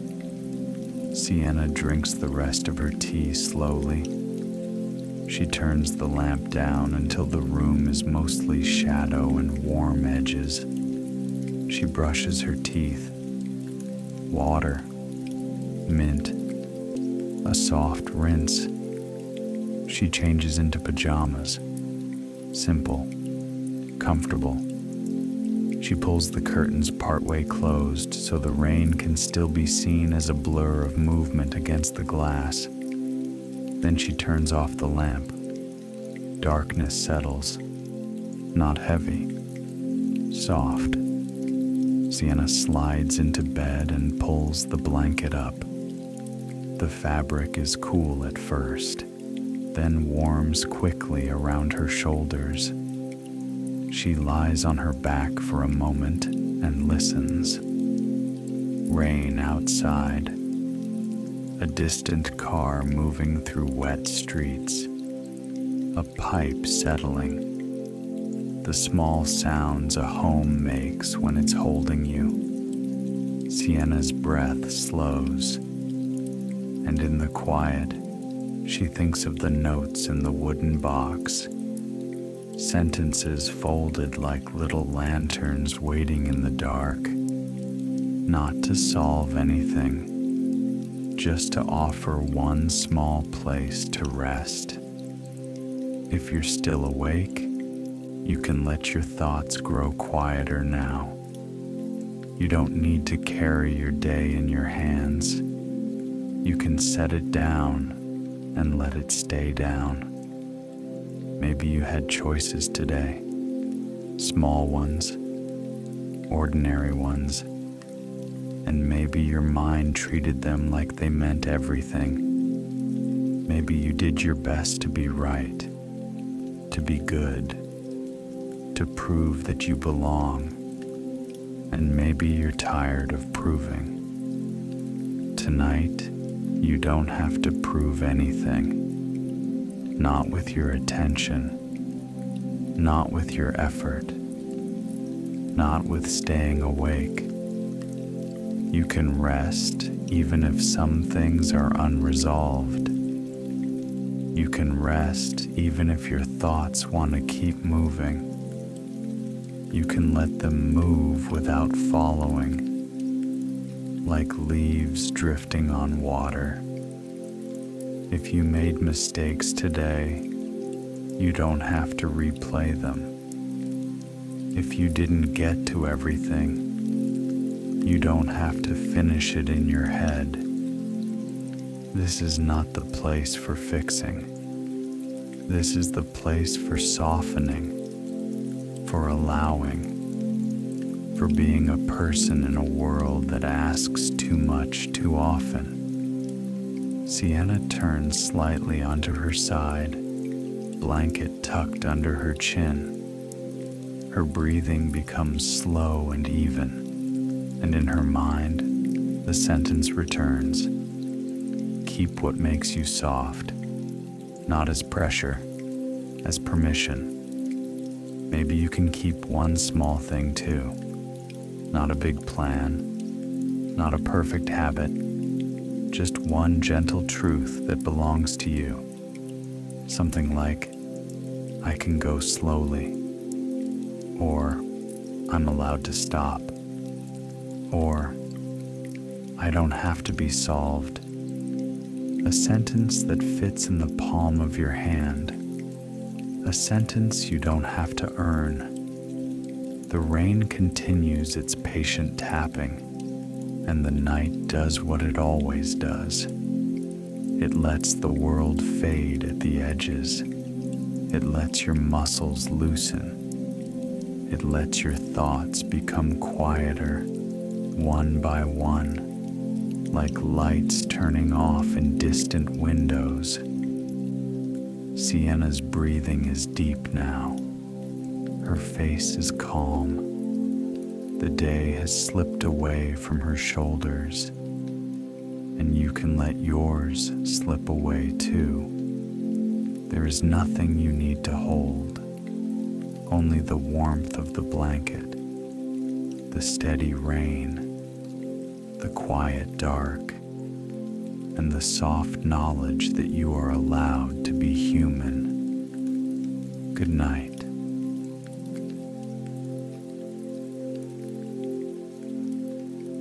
Sienna drinks the rest of her tea slowly. She turns the lamp down until the room is mostly shadow and warm edges. She brushes her teeth. Water, mint, a soft rinse. She changes into pajamas. Simple, comfortable. She pulls the curtains partway closed so the rain can still be seen as a blur of movement against the glass. Then she turns off the lamp. Darkness settles. Not heavy. Soft. Sienna slides into bed and pulls the blanket up. The fabric is cool at first, then warms quickly around her shoulders. She lies on her back for a moment and listens. Rain outside. A distant car moving through wet streets. A pipe settling. The small sounds a home makes when it's holding you. Sienna's breath slows. And in the quiet, she thinks of the notes in the wooden box. Sentences folded like little lanterns waiting in the dark. Not to solve anything, just to offer one small place to rest. If you're still awake, you can let your thoughts grow quieter now. You don't need to carry your day in your hands. You can set it down and let it stay down. Maybe you had choices today, small ones, ordinary ones, and maybe your mind treated them like they meant everything. Maybe you did your best to be right, to be good, to prove that you belong, and maybe you're tired of proving. Tonight, you don't have to prove anything. Not with your attention, not with your effort, not with staying awake. You can rest even if some things are unresolved. You can rest even if your thoughts want to keep moving. You can let them move without following, like leaves drifting on water. If you made mistakes today, you don't have to replay them. If you didn't get to everything, you don't have to finish it in your head. This is not the place for fixing. This is the place for softening, for allowing, for being a person in a world that asks too much too often. Sienna turns slightly onto her side, blanket tucked under her chin. Her breathing becomes slow and even, and in her mind, the sentence returns. Keep what makes you soft, not as pressure, as permission. Maybe you can keep one small thing too. Not a big plan, not a perfect habit, just one gentle truth that belongs to you. Something like, I can go slowly, or I'm allowed to stop, or I don't have to be solved. A sentence that fits in the palm of your hand. A sentence you don't have to earn. The rain continues its patient tapping, and the night does what it always does. It lets the world fade at the edges. It lets your muscles loosen. It lets your thoughts become quieter, one by one, like lights turning off in distant windows. Sienna's breathing is deep now. Her face is calm. The day has slipped away from her shoulders, and you can let yours slip away too. There is nothing you need to hold, only the warmth of the blanket, the steady rain, the quiet dark, and the soft knowledge that you are allowed to be human. Good night.